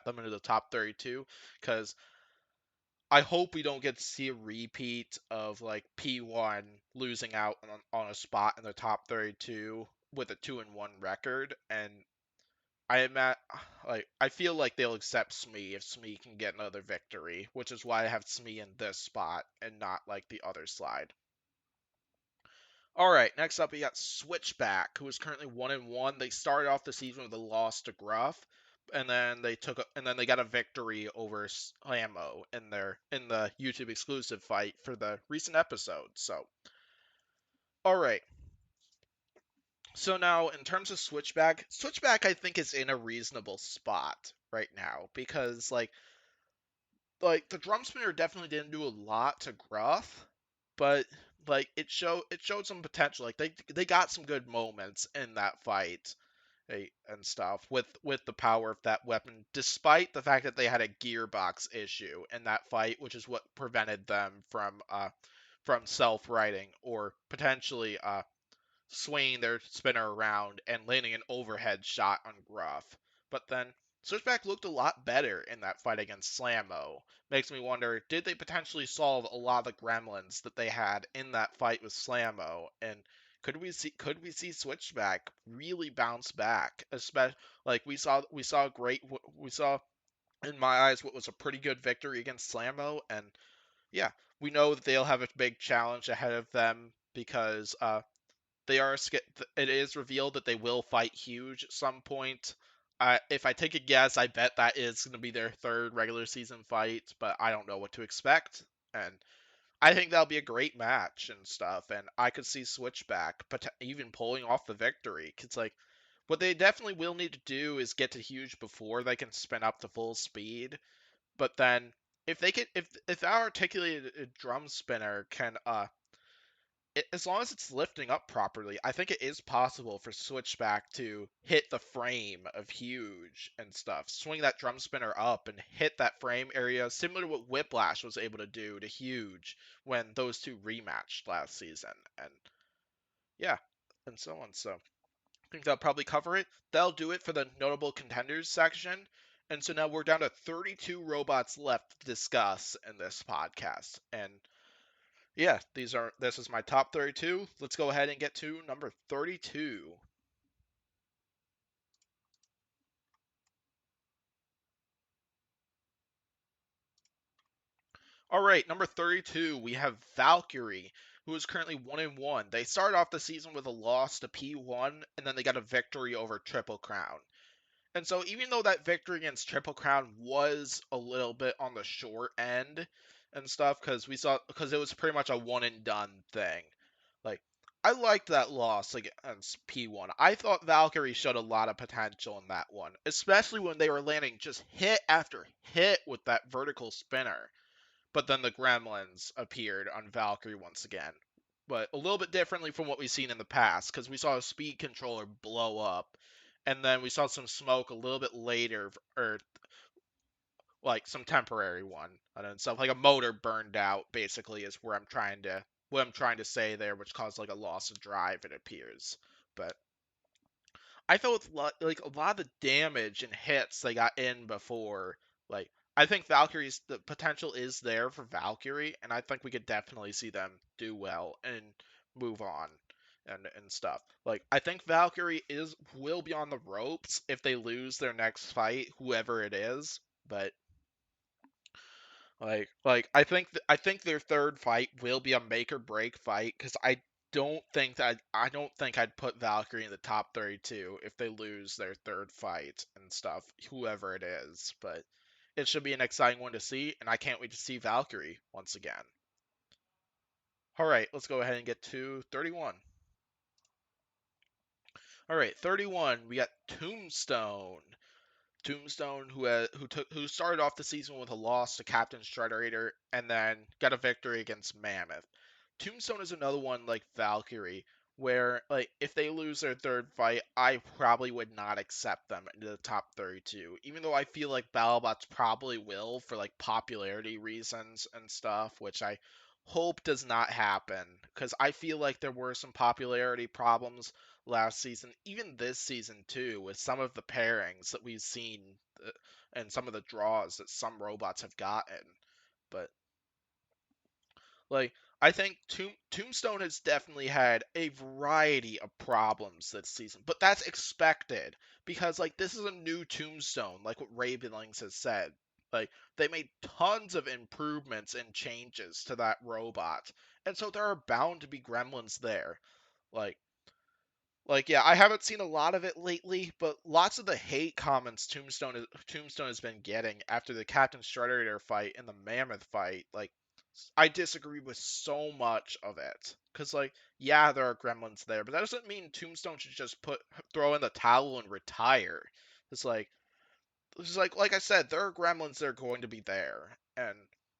them into the top 32, because I hope we don't get to see a repeat of like P1 losing out on a spot in the top 32 with a 2-1 record, and I am at like I feel like they'll accept Smee if Smee can get another victory, which is why I have Smee in this spot and not like the other slide. All right, next up we got Switchback, who is currently 1-1. They started off the season with a loss to Gruff, and then they got a victory over Slammo in the YouTube exclusive fight for the recent episode. So, all right. So now in terms of Switchback I think is in a reasonable spot right now because like the drum spinner definitely didn't do a lot to Gruff, but like it showed some potential. Like they got some good moments in that fight and stuff with the power of that weapon, despite the fact that they had a gearbox issue in that fight, which is what prevented them from self-righting or potentially swinging their spinner around and landing an overhead shot on Gruff. But then Switchback looked a lot better in that fight against Slammo. Makes me wonder, did they potentially solve a lot of the gremlins that they had in that fight with Slammo? And could we see Switchback really bounce back? Especially like we saw in my eyes what was a pretty good victory against Slammo, and yeah, we know that they'll have a big challenge ahead of them because they are it is revealed that they will fight Huge at some point. If I take a guess, I bet that is going to be their third regular season fight, but I don't know what to expect. And I think that'll be a great match and stuff. And I could see Switchback even pulling off the victory. Cause like what they definitely will need to do is get to Huge before they can spin up to full speed. But then if our articulated drum spinner can as long as it's lifting up properly, I think it is possible for Switchback to hit the frame of Huge and stuff. Swing that drum spinner up and hit that frame area, similar to what Whiplash was able to do to Huge when those two rematched last season. And yeah, and so on. So I think that'll probably cover it. That'll do it for the notable contenders section. And so now we're down to 32 robots left to discuss in this podcast. And yeah, this is my top 32. Let's go ahead and get to number 32. All right, number 32, we have Valkyrie, who is currently 1-1. They started off the season with a loss to P1, and then they got a victory over Triple Crown. And so even though that victory against Triple Crown was a little bit on the short end and stuff, because it was pretty much a one and done thing. Like, I liked that loss against P1. I thought Valkyrie showed a lot of potential in that one, especially when they were landing just hit after hit with that vertical spinner. But then the gremlins appeared on Valkyrie once again. But a little bit differently from what we've seen in the past, because we saw a speed controller blow up, and then we saw some smoke a little bit later, or like some temporary one, and then stuff like a motor burned out. Basically, is what I'm trying to say there, which caused like a loss of drive. It appears, but I felt like a lot of the damage and hits they got in before. Like I think Valkyrie's the potential is there for Valkyrie, and I think we could definitely see them do well and move on and stuff. Like I think Valkyrie will be on the ropes if they lose their next fight, whoever it is. But I think their third fight will be a make or break fight because I don't think I'd put Valkyrie in the top 32 if they lose their third fight and stuff, whoever it is. But it should be an exciting one to see, and I can't wait to see Valkyrie once again. All right, let's go ahead and get to 31. All right, 31. We got Tombstone. Tombstone, who started off the season with a loss to Captain Shrederator and then got a victory against Mammoth. Tombstone is another one like Valkyrie, where like if they lose their third fight, I probably would not accept them into the top 32. Even though I feel like Battlebots probably will for like popularity reasons and stuff, which I hope does not happen because I feel like there were some popularity problems last season, even this season too, with some of the pairings that we've seen and some of the draws that some robots have gotten. But like, I think Tombstone has definitely had a variety of problems this season, but that's expected because like this is a new Tombstone, like what Ray Billings has said. Like they made tons of improvements and changes to that robot, and so there are bound to be gremlins there. Like yeah, I haven't seen a lot of it lately, but lots of the hate comments Tombstone has been getting after the Captain Shrederator fight and the Mammoth fight, like I disagree with so much of it. Cause like, yeah, there are gremlins there, but that doesn't mean Tombstone should just throw in the towel and retire. It's like like I said, there are gremlins that are going to be there, and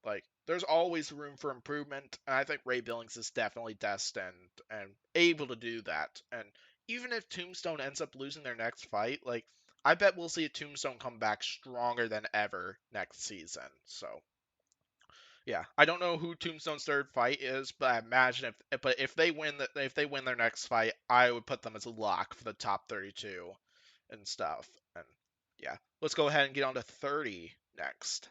like there's always room for improvement, and I think Ray Billings is definitely destined and able to do that. And even if Tombstone ends up losing their next fight, like I bet we'll see a Tombstone come back stronger than ever next season. So yeah, I don't know who Tombstone's third fight is, but I imagine if if they win their next fight, I would put them as a lock for the top 32 and stuff. And yeah, let's go ahead and get on to 30 next.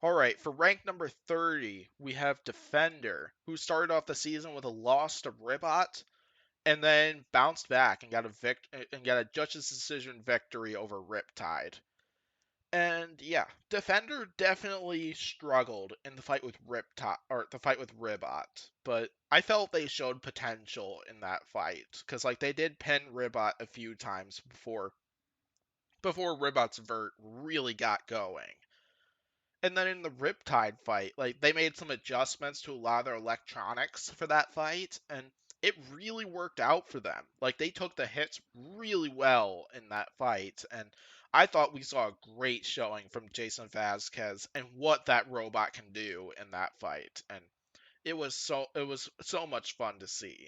All right, for rank number 30, we have Defender, who started off the season with a loss to Ribot and then bounced back and got a judge's decision victory over Riptide. And yeah, Defender definitely struggled in the fight with Ribot, but I felt they showed potential in that fight because like they did pin Ribot a few times before Ribot's vert really got going. And then in the Riptide fight, like they made some adjustments to a lot of their electronics for that fight, and it really worked out for them. Like they took the hits really well in that fight, and I thought we saw a great showing from Jason Vasquez and what that robot can do in that fight, and it was so much fun to see.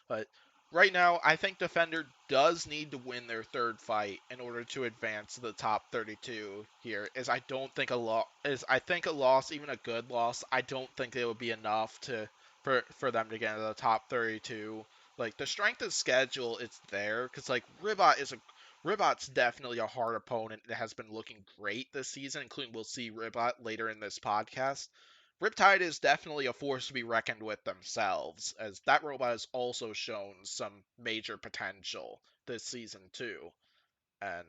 But right now, I think Defender does need to win their third fight in order to advance to the top 32 here. As I don't think a loss, even a good loss, I don't think it would be enough to for them to get into the top 32. Like the strength of schedule, it's there because like Ribot's definitely a hard opponent that has been looking great this season, including we'll see Ribot later in this podcast. Riptide is definitely a force to be reckoned with themselves, as that robot has also shown some major potential this season too. And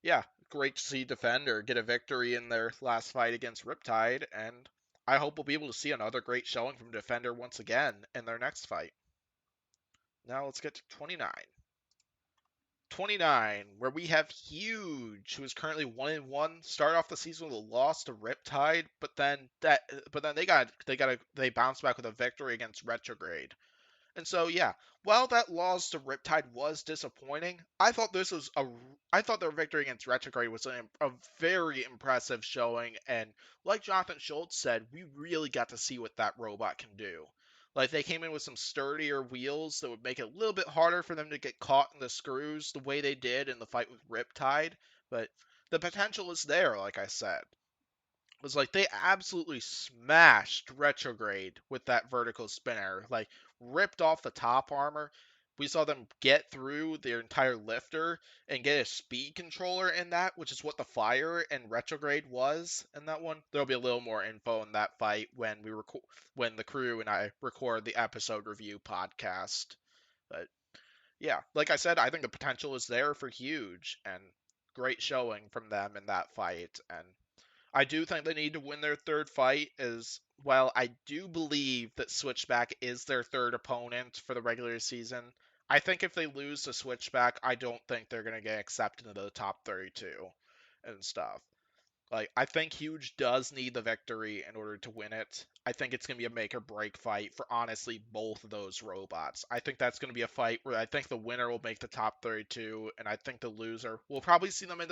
yeah, great to see Defender get a victory in their last fight against Riptide, and I hope we'll be able to see another great showing from Defender once again in their next fight. Now let's get to 29. 29, where we have Huge, who is currently 1-1, started off the season with a loss to Riptide, but then they bounced back with a victory against Retrograde. And so, yeah, while that loss to Riptide was disappointing, I thought their victory against Retrograde was a very impressive showing, and like Jonathan Schultz said, we really got to see what that robot can do. Like, they came in with some sturdier wheels that would make it a little bit harder for them to get caught in the screws the way they did in the fight with Riptide, but the potential is there, like I said. Was like they absolutely smashed Retrograde with that vertical spinner. Like ripped off the top armor. We saw them get through their entire lifter and get a speed controller in that, which is what the Fire and Retrograde was in that one. There'll be a little more info in that fight when the crew and I record the episode review podcast. But yeah, like I said, I think the potential is there for Huge and great showing from them in that fight. And I do think they need to win their third fight as well. I do believe that Switchback is their third opponent for the regular season. I think if they lose to Switchback, I don't think they're going to get accepted into the top 32 and stuff. Like, I think Huge does need the victory in order to win it. I think it's going to be a make or break fight for honestly both of those robots. I think that's going to be a fight where I think the winner will make the top 32, and I think the loser we'll probably see them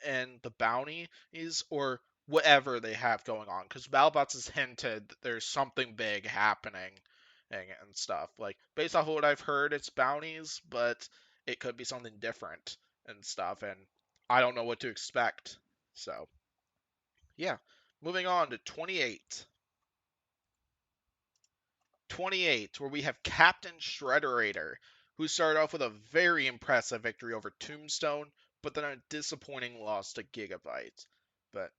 in the bounties or whatever they have going on. Because Battlebots has hinted that there's something big happening and stuff. Like, based off of what I've heard, it's bounties, but it could be something different and stuff. And I don't know what to expect. So, yeah. Moving on to 28. 28, where we have Captain Shrederator, who started off with a very impressive victory over Tombstone, but then a disappointing loss to Gigabyte. But,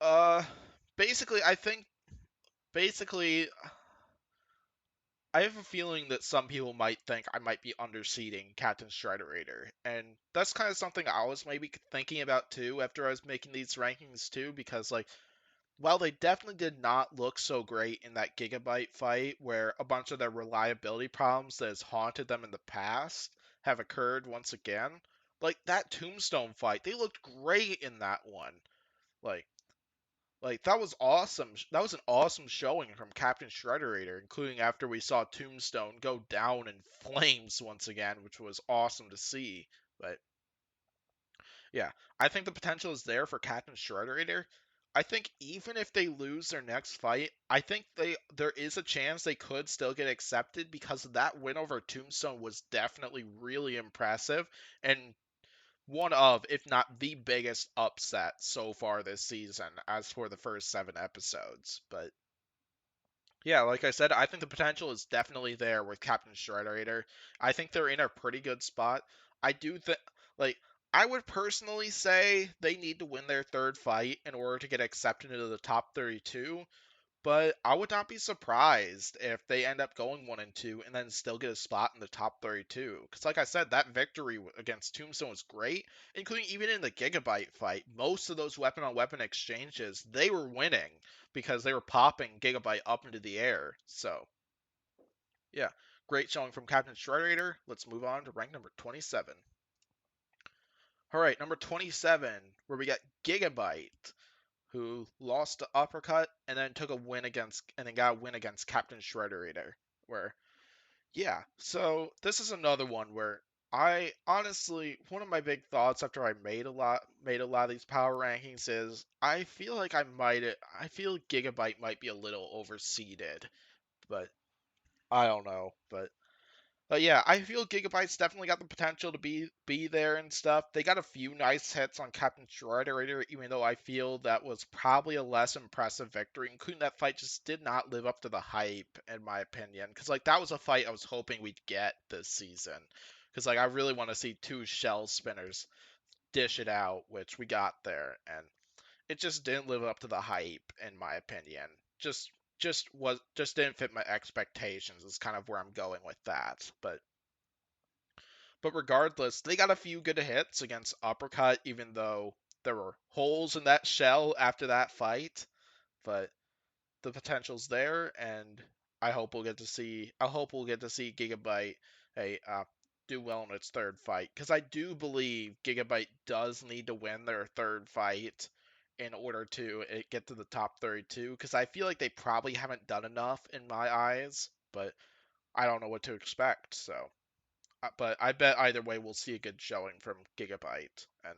uh, basically, basically, I have a feeling that some people might think I might be underseeding Captain Shrederator, and that's kind of something I was maybe thinking about too after I was making these rankings too, because like while they definitely did not look so great in that Gigabyte fight, where a bunch of their reliability problems that has haunted them in the past have occurred once again, like that Tombstone fight, they looked great in that one. Like, like that was awesome. That was an awesome showing from Captain Shrederator, including after we saw Tombstone go down in flames once again, which was awesome to see. But yeah, I think the potential is there for Captain Shrederator. I think even if they lose their next fight, I think there is a chance they could still get accepted because that win over Tombstone was definitely really impressive and one of, if not the biggest upset so far this season as for the first 7 episodes. But yeah, like I said, I think the potential is definitely there with Captain Shrederator. I think they're in a pretty good spot. I do think, like, I would personally say they need to win their third fight in order to get accepted into the top 32. But I would not be surprised if they end up going 1-2 and then still get a spot in the top 32. Because, like I said, that victory against Tombstone was great, including even in the Gigabyte fight. Most of those weapon on weapon exchanges, they were winning because they were popping Gigabyte up into the air. So, yeah, great showing from Captain Shrederator. Let's move on to rank number 27. All right, number 27, where we got Gigabyte, who lost to Uppercut and then got a win against Captain Shrederator. Where yeah, so this is another one where I honestly one of my big thoughts after I made a lot of these power rankings is I feel Gigabyte might be a little overseeded, but I don't know. But But yeah, I feel Gigabyte's definitely got the potential to be there and stuff. They got a few nice hits on Captain Shrederator, even though I feel that was probably a less impressive victory, including that fight just did not live up to the hype, in my opinion. Because, like, that was a fight I was hoping we'd get this season. Because, like, I really want to see two shell spinners dish it out, which we got there. And it just didn't live up to the hype, in my opinion. Just didn't fit my expectations is kind of where I'm going with that. But regardless, they got a few good hits against Uppercut, even though there were holes in that shell after that fight. But the potential's there, and I hope we'll get to see Gigabyte do well in its third fight, because I do believe Gigabyte does need to win their third fight in order to get to the top 32, because I feel like they probably haven't done enough in my eyes, but I don't know what to expect. So, but I bet either way we'll see a good showing from Gigabyte, and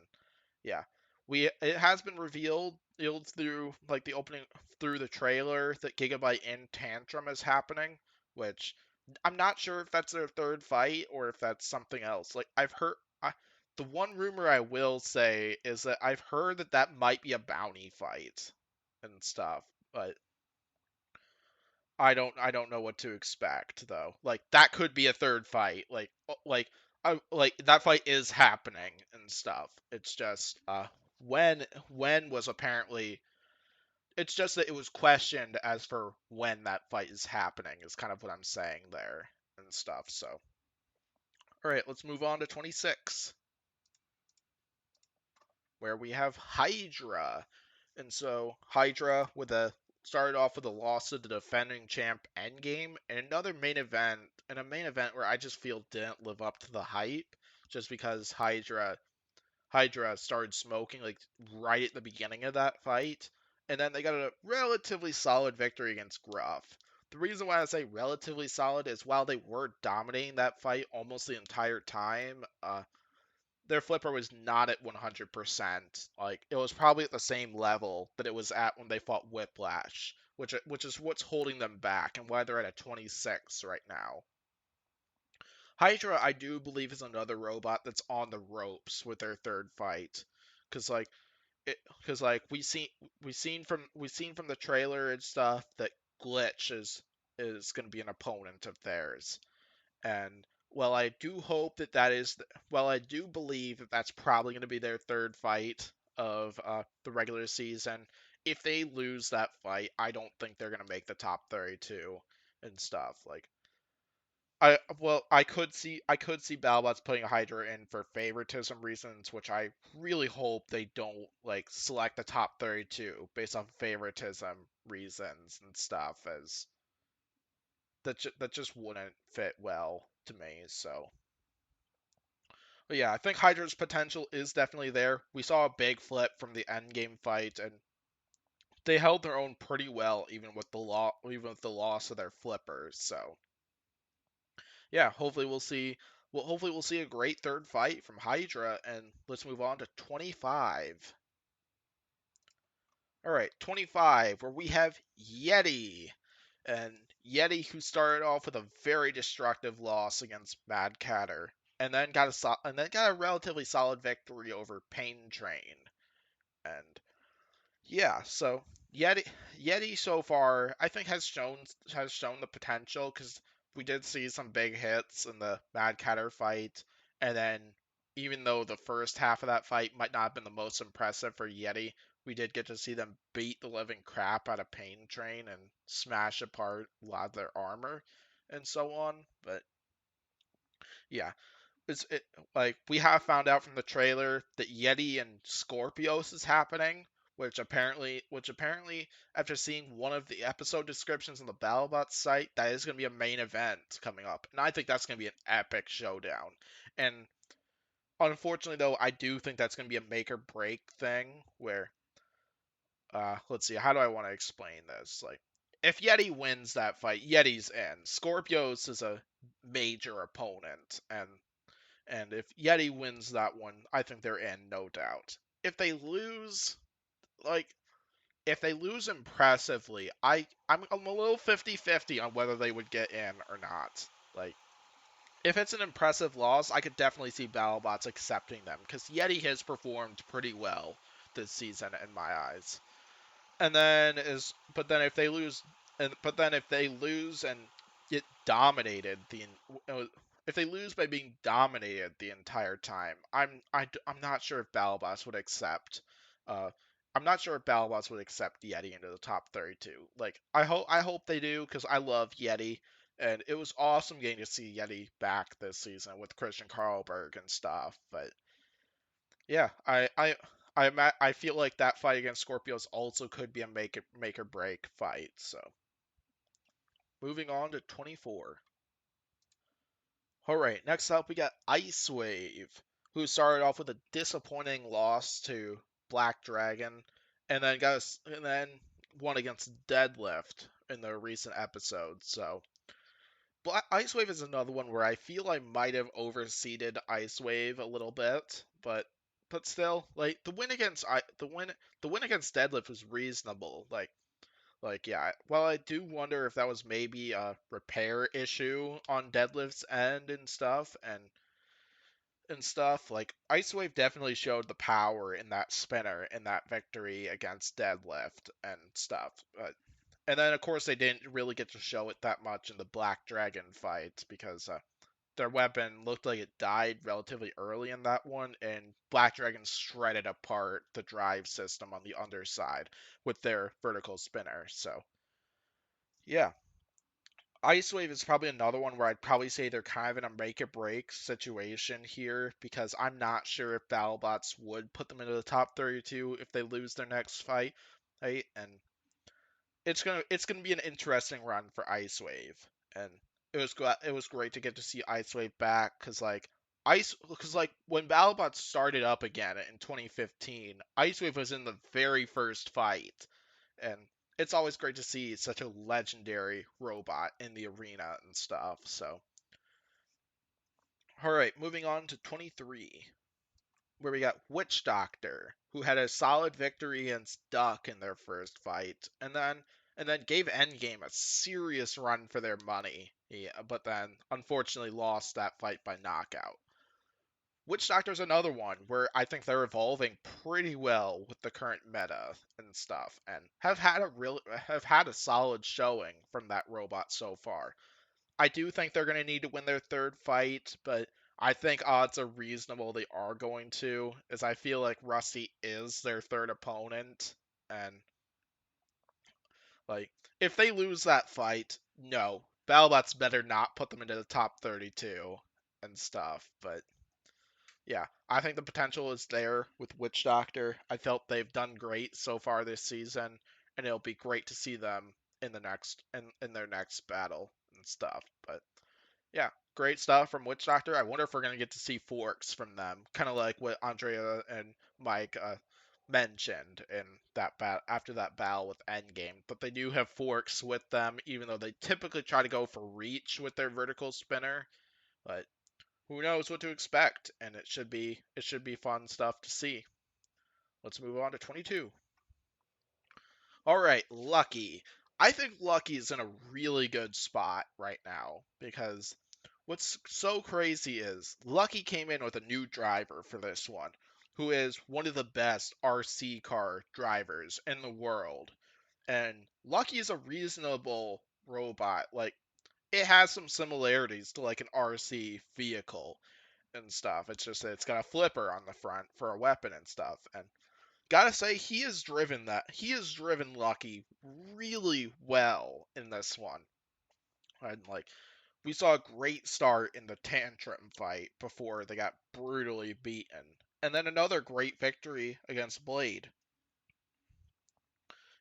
yeah, it has been revealed through like the opening through the trailer that Gigabyte in Tantrum is happening, which I'm not sure if that's their third fight or if that's something else. Like I've heard, the one rumor I will say is that I've heard that that might be a bounty fight and stuff, but I don't know what to expect though. Like that could be a third fight. Like that fight is happening and stuff. It's just when was apparently it's just that it was questioned as for when that fight is happening is kind of what I'm saying there and stuff. So, all right, let's move on to 26 where we have Hydra. And so Hydra with a started off with a loss to the defending champ Endgame and a main event where I just feel didn't live up to the hype just because Hydra started smoking like right at the beginning of that fight, and then they got a relatively solid victory against Gruff. The reason why I say relatively solid is while they were dominating that fight almost the entire time, their flipper was not at 100%. Like it was probably at the same level that it was at when they fought Whiplash, which is what's holding them back and why they're at a 26 right now. Hydra, I do believe, is another robot that's on the ropes with their third fight, because like we seen from the trailer and stuff that Glitch is going to be an opponent of theirs. And while I do hope that while I do believe that that's probably going to be their third fight of the regular season, if they lose that fight, I don't think they're going to make the top 32 and stuff. Like I could see Battlebots putting a Hydra in for favoritism reasons, which I really hope they don't like select the top 32 based on favoritism reasons and stuff, as that just wouldn't fit well to me. So, but yeah, I think Hydra's potential is definitely there. We saw a big flip from the endgame fight, and they held their own pretty well, even with the loss of their flippers. So yeah, hopefully we'll see a great third fight from Hydra, and let's move on to 25. All right, 25, where we have Yeti. And Yeti, who started off with a very destructive loss against Mad Catter, and then got a relatively solid victory over Payne Train. And yeah, so Yeti Yeti so far I think has shown the potential, because we did see some big hits in the Mad Catter fight, and then even though the first half of that fight might not have been the most impressive for Yeti, we did get to see them beat the living crap out of Payne Train and smash apart a lot of their armor and so on. But yeah, it's it, like we have found out from the trailer that Yeti and Scorpios is happening, which apparently after seeing one of the episode descriptions on the BattleBots site, that is going to be a main event coming up, and I think that's going to be an epic showdown. And unfortunately, though, I do think that's going to be a make or break thing where, let's see, how do I want to explain this? Like, if Yeti wins that fight, Yeti's in. Scorpios is a major opponent, and if Yeti wins that one, I think they're in, no doubt. If they lose, like, if they lose impressively, I'm a little 50-50 on whether they would get in or not. Like, if it's an impressive loss, I could definitely see Battlebots accepting them because Yeti has performed pretty well this season in my eyes. And then but then if they lose, and get dominated if they lose by being dominated the entire time, I'm not sure if Battlebots would accept. Uh, I'm not sure if Battlebots would accept Yeti into the top 32. Like I hope they do because I love Yeti, and it was awesome getting to see Yeti back this season with Christian Karlberg and stuff. But yeah, I feel like that fight against Scorpios also could be a make or break fight. So moving on to 24. All right, next up we got Ice Wave, who started off with a disappointing loss to Black Dragon, and then won against Deadlift in the recent episode. So Ice Wave is another one where I feel I might have overseeded Ice Wave a little bit, but still, like the win against Deadlift was reasonable. Yeah. Well, I do wonder if that was maybe a repair issue on Deadlift's end and stuff. Like Ice Wave definitely showed the power in that spinner in that victory against Deadlift and stuff. And then of course they didn't really get to show it that much in the Black Dragon fight because their weapon looked like it died relatively early in that one, and Black Dragon shredded apart the drive system on the underside with their vertical spinner. So yeah, Ice Wave is probably another one where I'd probably say they're kind of in a make or break situation here because I'm not sure if BattleBots would put them into the top 32 if they lose their next fight, right? And it's gonna be an interesting run for Ice Wave, and it was great to get to see Ice Wave back because when BattleBots started up again in 2015, Ice Wave was in the very first fight, and it's always great to see such a legendary robot in the arena and stuff. So, all right, moving on to 23, where we got Witchdoctor, who had a solid victory against Duck in their first fight, and then gave Endgame a serious run for their money. Yeah, but then unfortunately lost that fight by knockout. Witchdoctor's another one where I think they're evolving pretty well with the current meta and stuff, and have had a solid showing from that robot so far. I do think they're going to need to win their third fight, but I think odds are reasonable they are going to, as I feel like Rusty is their third opponent, and like if they lose that fight, no, Battlebots better not put them into the top 32 and stuff. But yeah, I think the potential is there with Witchdoctor. I felt they've done great so far this season, and it'll be great to see them in their next battle and stuff. But yeah, great stuff from Witchdoctor. I wonder if we're gonna get to see forks from them, kind of like what Andrea and Mike mentioned in after that battle with Endgame. But they do have forks with them, even though they typically try to go for reach with their vertical spinner. But who knows what to expect, and it should be fun stuff to see. Let's move on to 22. All right, Lucky. I think Lucky is in a really good spot right now because what's so crazy is Lucky came in with a new driver for this one, who is one of the best RC car drivers in the world. And Lucky is a reasonable robot. Like, it has some similarities to like an RC vehicle and stuff. It's just that it's got a flipper on the front for a weapon and stuff. And gotta say, he has driven Lucky really well in this one. And like we saw a great start in the Tantrum fight before they got brutally beaten. And then another great victory against Blade.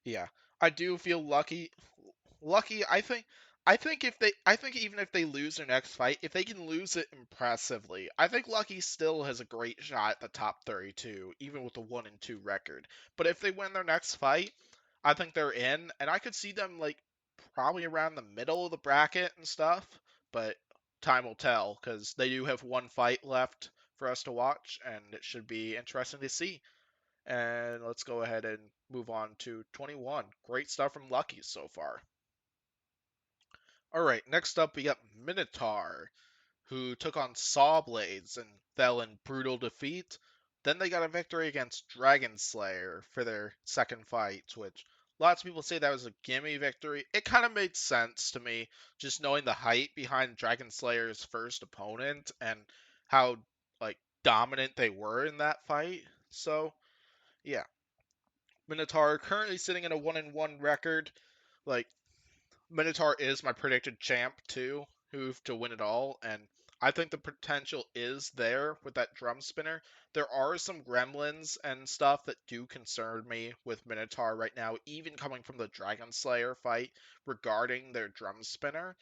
Yeah. I do feel lucky. I think even if they lose their next fight, if they can lose it impressively, I think Lucky still has a great shot at the top 32, even with a 1-2 record. But if they win their next fight, I think they're in, and I could see them like probably around the middle of the bracket and stuff. But time will tell because they do have one fight left for us to watch, and it should be interesting to see. And let's go ahead and move on to 21. Great stuff from Lucky so far. All right, next up we got Minotaur. who took on Saw Blades and fell in brutal defeat. Then they got a victory against Dragon Slayer for their second fight, which lots of people say that was a gimme victory. It kind of made sense to me, just knowing the hype behind Dragon Slayer's first opponent and how like dominant they were in that fight. So yeah, Minotaur currently sitting in a 1-1 record. Like Minotaur is my predicted champ too, who to win it all, and I think the potential is there with that drum spinner. There are some gremlins and stuff that do concern me with Minotaur right now, even coming from the Dragon Slayer fight regarding their drum spinner.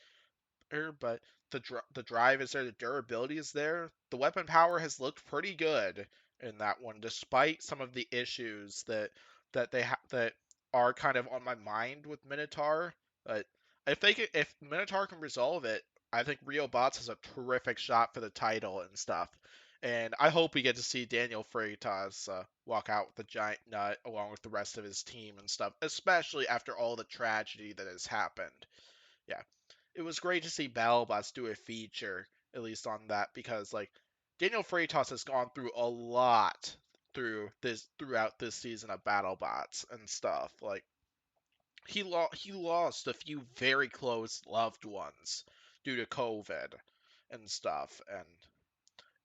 But the drive is there, the durability is there. The weapon power has looked pretty good in that one, despite some of the issues that are kind of on my mind with Minotaur. But if Minotaur can resolve it, I think Rio Bots has a terrific shot for the title and stuff. And I hope we get to see Daniel Freitas walk out with the giant nut along with the rest of his team and stuff, especially after all the tragedy that has happened. Yeah, it was great to see Battlebots do a feature, at least on that, because like Daniel Freitas has gone through a lot throughout this season of Battlebots and stuff. Like he lost a few very close loved ones due to COVID and stuff, and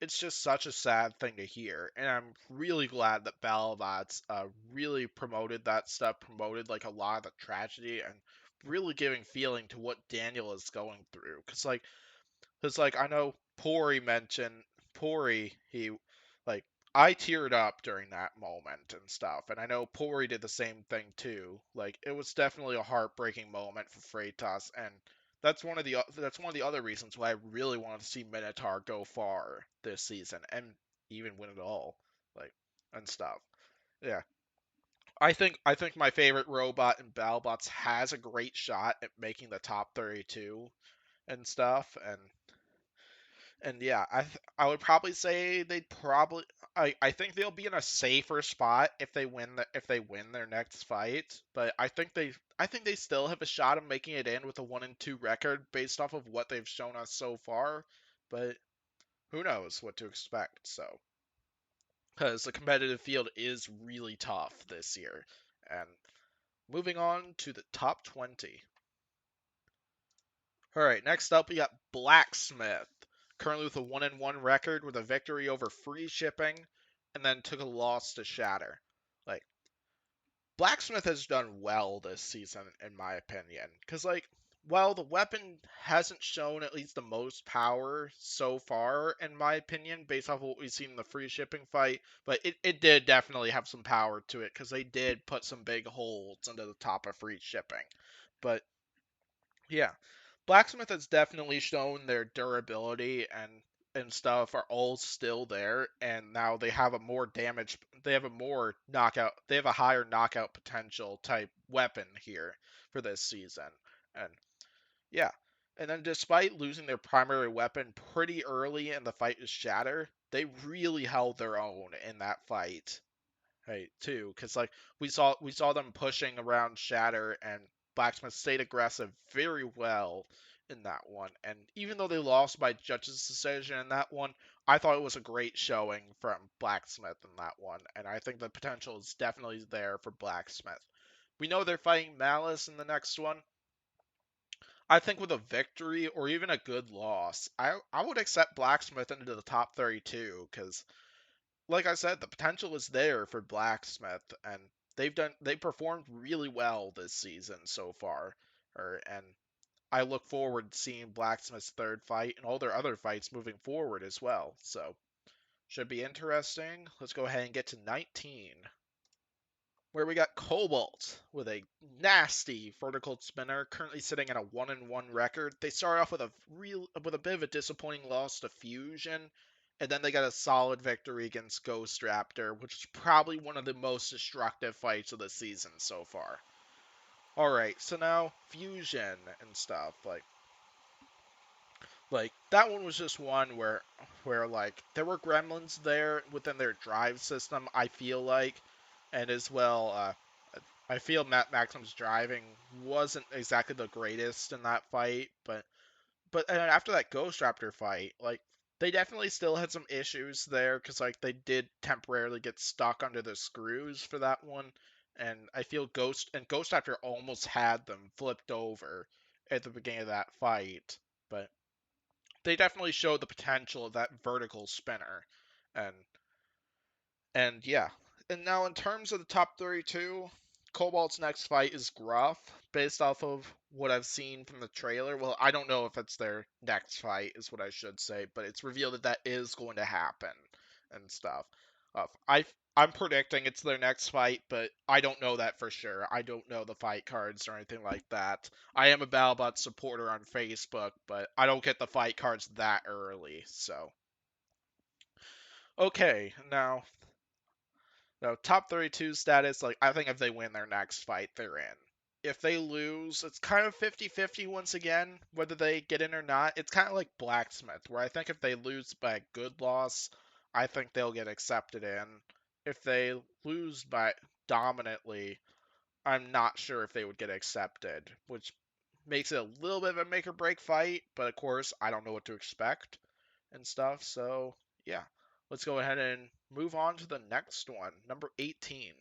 it's just such a sad thing to hear. And I'm really glad that Battlebots really promoted that stuff, promoted like a lot of the tragedy, and really giving feeling to what Daniel is going through. Cause like I know Pori, he like I teared up during that moment and stuff, and I know Pori did the same thing too. Like it was definitely a heartbreaking moment for Freitas, and that's one of the other reasons why I really wanted to see Minotaur go far this season and even win it all, like and stuff. Yeah, I think my favorite robot in Battlebots has a great shot at making the top 32 and stuff, and yeah, I would probably say they'd probably I think they'll be in a safer spot if they win their next fight, but I think they still have a shot of making it in with a 1-2 record based off of what they've shown us so far, but who knows what to expect. So because the competitive field is really tough this year. And moving on to the top 20. All right, next up we got Blacksmith, currently with a 1-1 record with a victory over free shipping, and then took a loss to Shatter. Like Blacksmith has done well this season, in my opinion, because while the weapon hasn't shown at least the most power so far, in my opinion, based off of what we've seen in the free shipping fight, but it did definitely have some power to it because they did put some big holds into the top of free shipping. But yeah, Blacksmith has definitely shown their durability and stuff are all still there, and now they have a more damage, they have a more knockout, they have a higher knockout potential type weapon here for this season, and yeah, and then despite losing their primary weapon pretty early in the fight with Shatter, they really held their own in that fight. Right, too, because we saw them pushing around Shatter, and Blacksmith stayed aggressive very well in that one. And even though they lost by judge's decision in that one, I thought it was a great showing from Blacksmith in that one, and I think the potential is definitely there for Blacksmith. We know they're fighting Malice in the next one. I think with a victory or even a good loss, I would accept Blacksmith into the top 32 because like I said, the potential is there for Blacksmith, and they performed really well this season so far. And I look forward to seeing Blacksmith's third fight and all their other fights moving forward as well. So should be interesting. Let's go ahead and get to 19, where we got Cobalt with a nasty vertical spinner, currently sitting at a 1-1 record. They start off with a bit of a disappointing loss to Fusion, and then they got a solid victory against Ghost Raptor, which is probably one of the most destructive fights of the season so far. All right, so now Fusion and stuff like that one was just one where like there were gremlins there within their drive system, I feel like, and as well I feel Matt Maxim's driving wasn't exactly the greatest in that fight, but but after that Ghost Raptor fight, like they definitely still had some issues there because like they did temporarily get stuck under the screws for that one, and I feel Ghost Raptor almost had them flipped over at the beginning of that fight, but they definitely showed the potential of that vertical spinner, and yeah. And now in terms of the top 32, Cobalt's next fight is Gruff, based off of what I've seen from the trailer. Well, I don't know if it's their next fight, is what I should say, but it's revealed that that is going to happen and stuff. I I'm predicting it's their next fight, but I don't know that for sure. I don't know the fight cards or anything like that. I am a Battlebot supporter on Facebook, but I don't get the fight cards that early. So okay, now, top 32 status, like, I think if they win their next fight, they're in. If they lose, it's kind of 50-50 once again, whether they get in or not. It's kind of like Blacksmith, where I think if they lose by a good loss, I think they'll get accepted in. If they lose by dominantly, I'm not sure if they would get accepted, which makes it a little bit of a make or break fight, but of course, I don't know what to expect and stuff. So, yeah, let's go ahead and move on to the next one, number 18.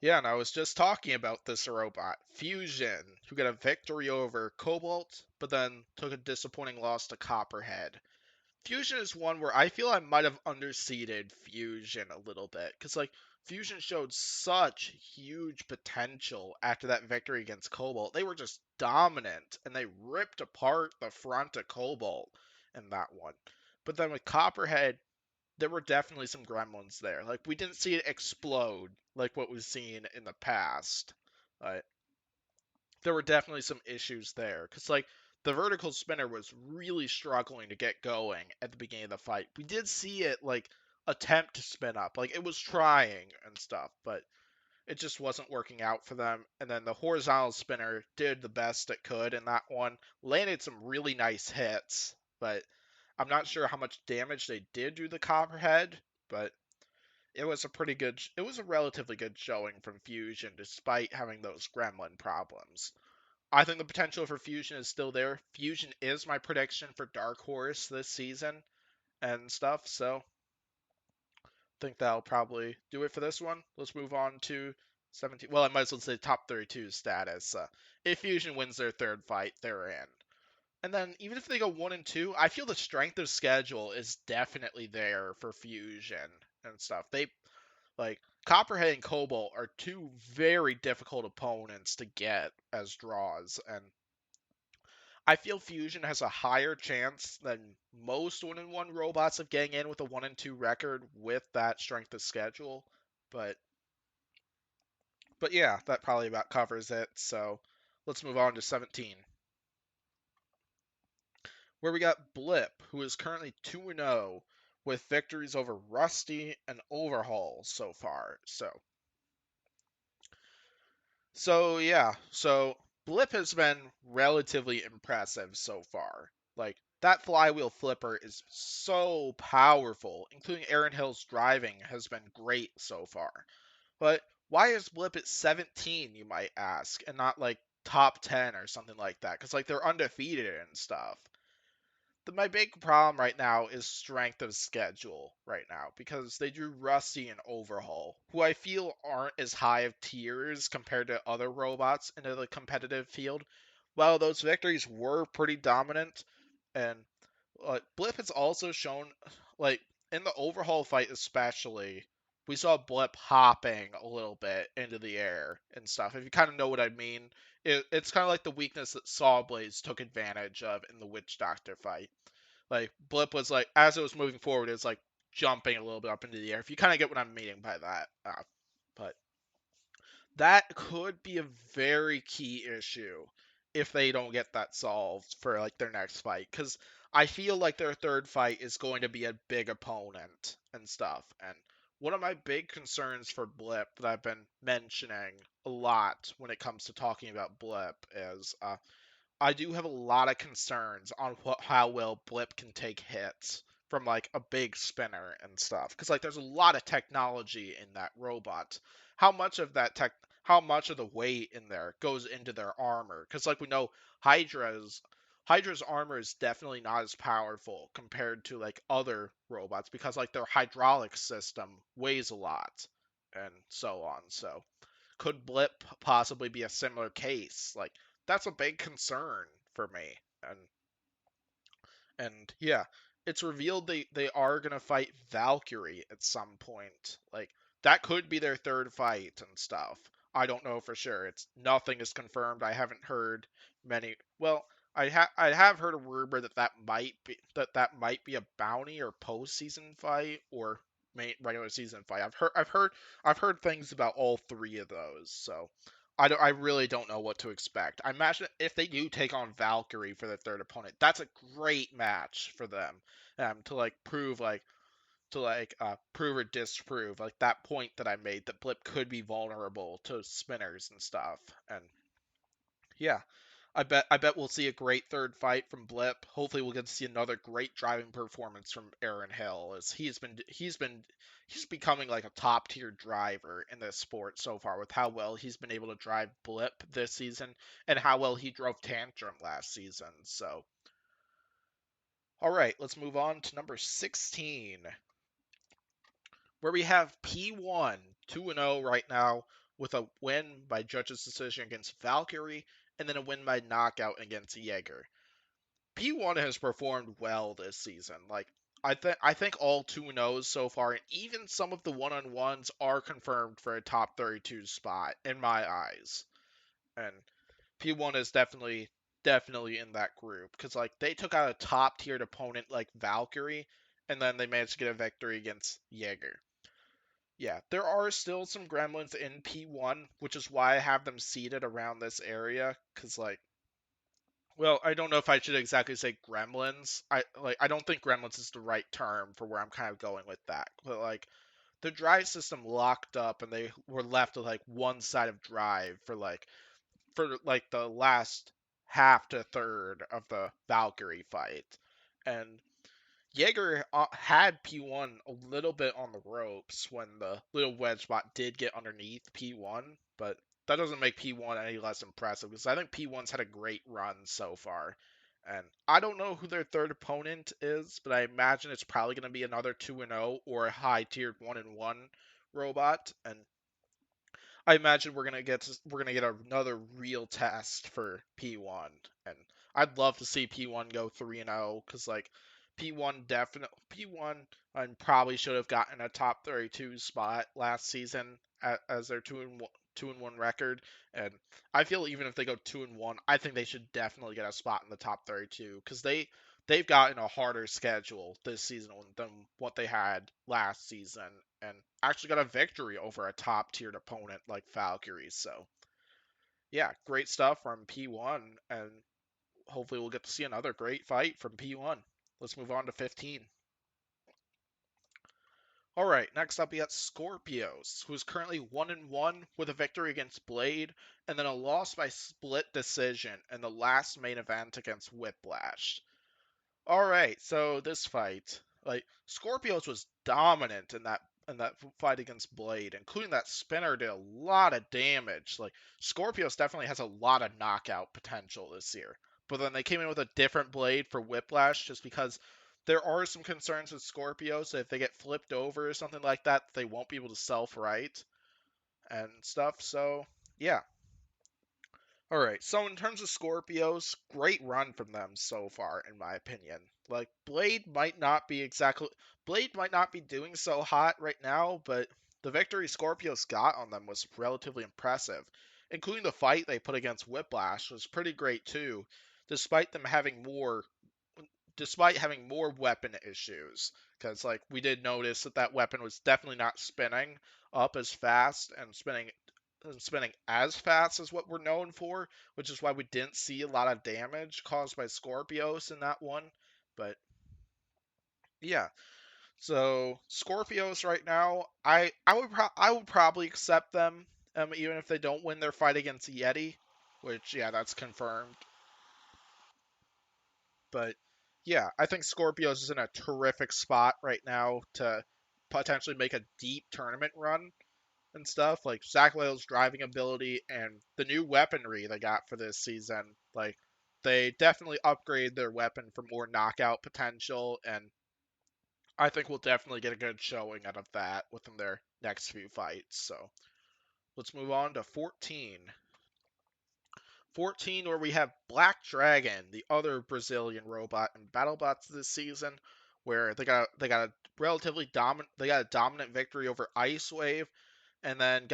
Yeah, and I was just talking about this robot, Fusion, who got a victory over Cobalt, but then took a disappointing loss to Copperhead. Fusion is one where I feel I might have underseeded Fusion a little bit, because like Fusion showed such huge potential after that victory against Cobalt. They were just dominant, and they ripped apart the front of Cobalt in that one. But then with Copperhead, there were definitely some gremlins there. Like we didn't see it explode like what we've seen in the past. But there were definitely some issues there because like the vertical spinner was really struggling to get going at the beginning of the fight. We did see it like attempt to spin up, like it was trying and stuff, but it just wasn't working out for them. And then the horizontal spinner did the best it could in that one, landed some really nice hits, but I'm not sure how much damage they did to the Copperhead, but it was a relatively good showing from Fusion despite having those gremlin problems. I think the potential for Fusion is still there. Fusion is my prediction for Dark Horse this season and stuff, so I think that'll probably do it for this one. Let's move on to 17. Well, I might as well say top 32 status. If Fusion wins their third fight, they're in. And then even if they go 1 and 2, I feel the strength of schedule is definitely there for Fusion and stuff. They like Copperhead and Cobalt are two very difficult opponents to get as draws, and I feel Fusion has a higher chance than most 1-1 robots of getting in with a 1 and 2 record with that strength of schedule. But yeah, that probably about covers it. So let's move on to 17, where we got Blip, who is currently 2-0 with victories over Rusty and Overhaul so far. So Blip has been relatively impressive so far. Like that flywheel flipper is so powerful, including Aaron Hill's driving has been great so far. But why is Blip at 17, you might ask, and not like top 10 or something like that? Because like they're undefeated and stuff. My big problem right now is strength of schedule right now because they drew Rusty and Overhaul, who I feel aren't as high of tiers compared to other robots in the competitive field. While those victories were pretty dominant, and Blip has also shown, like in the Overhaul fight especially, we saw Blip hopping a little bit into the air and stuff. If you kind of know what I mean, it's kind of like the weakness that Sawblaze took advantage of in the Witchdoctor fight. Like Blip was like, as it was moving forward, it was like jumping a little bit up into the air. If you kind of get what I'm meaning by that, but that could be a very key issue if they don't get that solved for like their next fight, because I feel like their third fight is going to be a big opponent and stuff. And one of my big concerns for Blip that I've been mentioning a lot when it comes to talking about Blip is I do have a lot of concerns on how well Blip can take hits from like a big spinner and stuff, because like there's a lot of technology in that robot. How much of that tech? how much of the weight in there goes into their armor. Because like we know, Hydra's armor is definitely not as powerful compared to like other robots because like their hydraulic system weighs a lot and so on. So could Blip possibly be a similar case? Like that's a big concern for me. And yeah, it's revealed they are gonna fight Valkyrie at some point. Like that could be their third fight and stuff. I don't know for sure. It's nothing is confirmed. I haven't heard many. Well, I have heard a rumor that that might be a bounty or postseason fight or regular season fight. I've heard things about all three of those. So I really don't know what to expect. I imagine if they do take on Valkyrie for their third opponent, that's a great match for them to prove or disprove like that point that I made that Blip could be vulnerable to spinners and stuff. And yeah, I bet we'll see a great third fight from Blip. Hopefully we'll get to see another great driving performance from Aaron Hill as he's becoming like a top tier driver in this sport so far with how well he's been able to drive Blip this season and how well he drove Tantrum last season. So all right, let's move on to number 16 where we have P1 2-0 right now with a win by judges' decision against Valkyrie and then a win by knockout against Jaeger. P1 has performed well this season. Like I think all 2-0s so far, and even some of the one-on-ones are confirmed for a top 32 spot in my eyes. And P1 is definitely in that group because like they took out a top tiered opponent like Valkyrie, and then they managed to get a victory against Jaeger. Yeah, there are still some gremlins in P1, which is why I have them seated around this area. Cause like, well, I don't know if I should exactly say gremlins. I don't think gremlins is the right term for where I'm kind of going with that. But like, the drive system locked up, and they were left with like one side of drive for like the last half to third of the Valkyrie fight, and Jaeger had P1 a little bit on the ropes when the little wedge bot did get underneath P1, but that doesn't make P1 any less impressive because I think P1's had a great run so far. And I don't know who their third opponent is, but I imagine it's probably going to be another 2-0 or a high tiered 1-1 robot. And I imagine we're gonna get another real test for P1, and I'd love to see P1 go 3-0 because like P1 probably should have gotten a top 32 spot last season as their 2-1 record, and I feel even if they go 2-1, I think they should definitely get a spot in the top 32 because they've gotten a harder schedule this season than what they had last season, and actually got a victory over a top tiered opponent like Valkyrie. So yeah, great stuff from P1, and hopefully we'll get to see another great fight from P1. Let's move on to 15. All right, next up we got Scorpios, who is currently 1-1 with a victory against Blade, and then a loss by split decision in the last main event against Whiplash. All right, so this fight, like Scorpios was dominant in that fight against Blade, including that spinner did a lot of damage. Like Scorpios definitely has a lot of knockout potential this year. But then they came in with a different blade for Whiplash just because there are some concerns with Scorpios that if they get flipped over or something like that, they won't be able to self-right and stuff. So, yeah, all right, so in terms of Scorpios, great run from them so far, in my opinion. Like Blade might not be doing so hot right now, but the victory Scorpios got on them was relatively impressive, including the fight they put against Whiplash was pretty great too, despite them having more, despite having more weapon issues. Because like we did notice that weapon was definitely not spinning up as fast and spinning as fast as what we're known for, which is why we didn't see a lot of damage caused by Scorpios in that one. But yeah, so Scorpios right now, I would probably accept them, even if they don't win their fight against Yeti, which yeah, that's confirmed. But yeah, I think Scorpios is in a terrific spot right now to potentially make a deep tournament run. and stuff, like Zach Little's driving ability and the new weaponry they got for this season. Like they definitely upgrade their weapon for more knockout potential, and I think we'll definitely get a good showing out of that within their next few fights. So let's move on to 14. 14, where we have Black Dragon, the other Brazilian robot in BattleBots this season, where they got a relatively dominant they got a dominant victory over Ice Wave, and then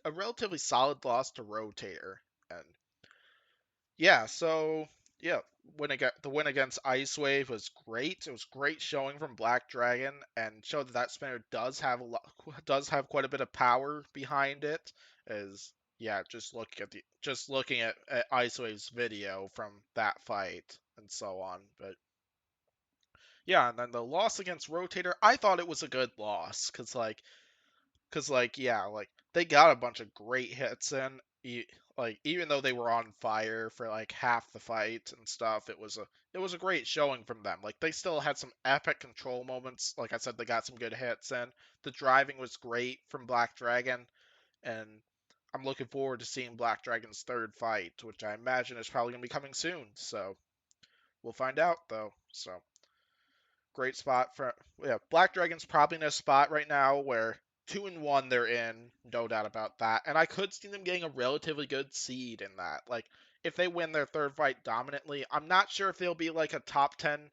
a relatively solid loss to Rotator. And yeah, so yeah, the win against Ice Wave was great. It was great showing from Black Dragon and showed that spinner does have does have quite a bit of power behind it. Is yeah, just looking at Ice Wave's video from that fight and so on. But yeah, and then the loss against Rotator, I thought it was a good loss cause yeah, like they got a bunch of great hits in. Like even though they were on fire for like half the fight and stuff, it was a great showing from them. Like they still had some epic control moments. Like I said, they got some good hits in. The driving was great from Black Dragon, and I'm looking forward to seeing Black Dragon's third fight, which I imagine is probably gonna be coming soon. So we'll find out though. So great spot for yeah. Black Dragon's probably in a spot right now where 2-1 they're in, no doubt about that. And I could see them getting a relatively good seed in that. Like if they win their third fight dominantly, I'm not sure if they'll be like a top ten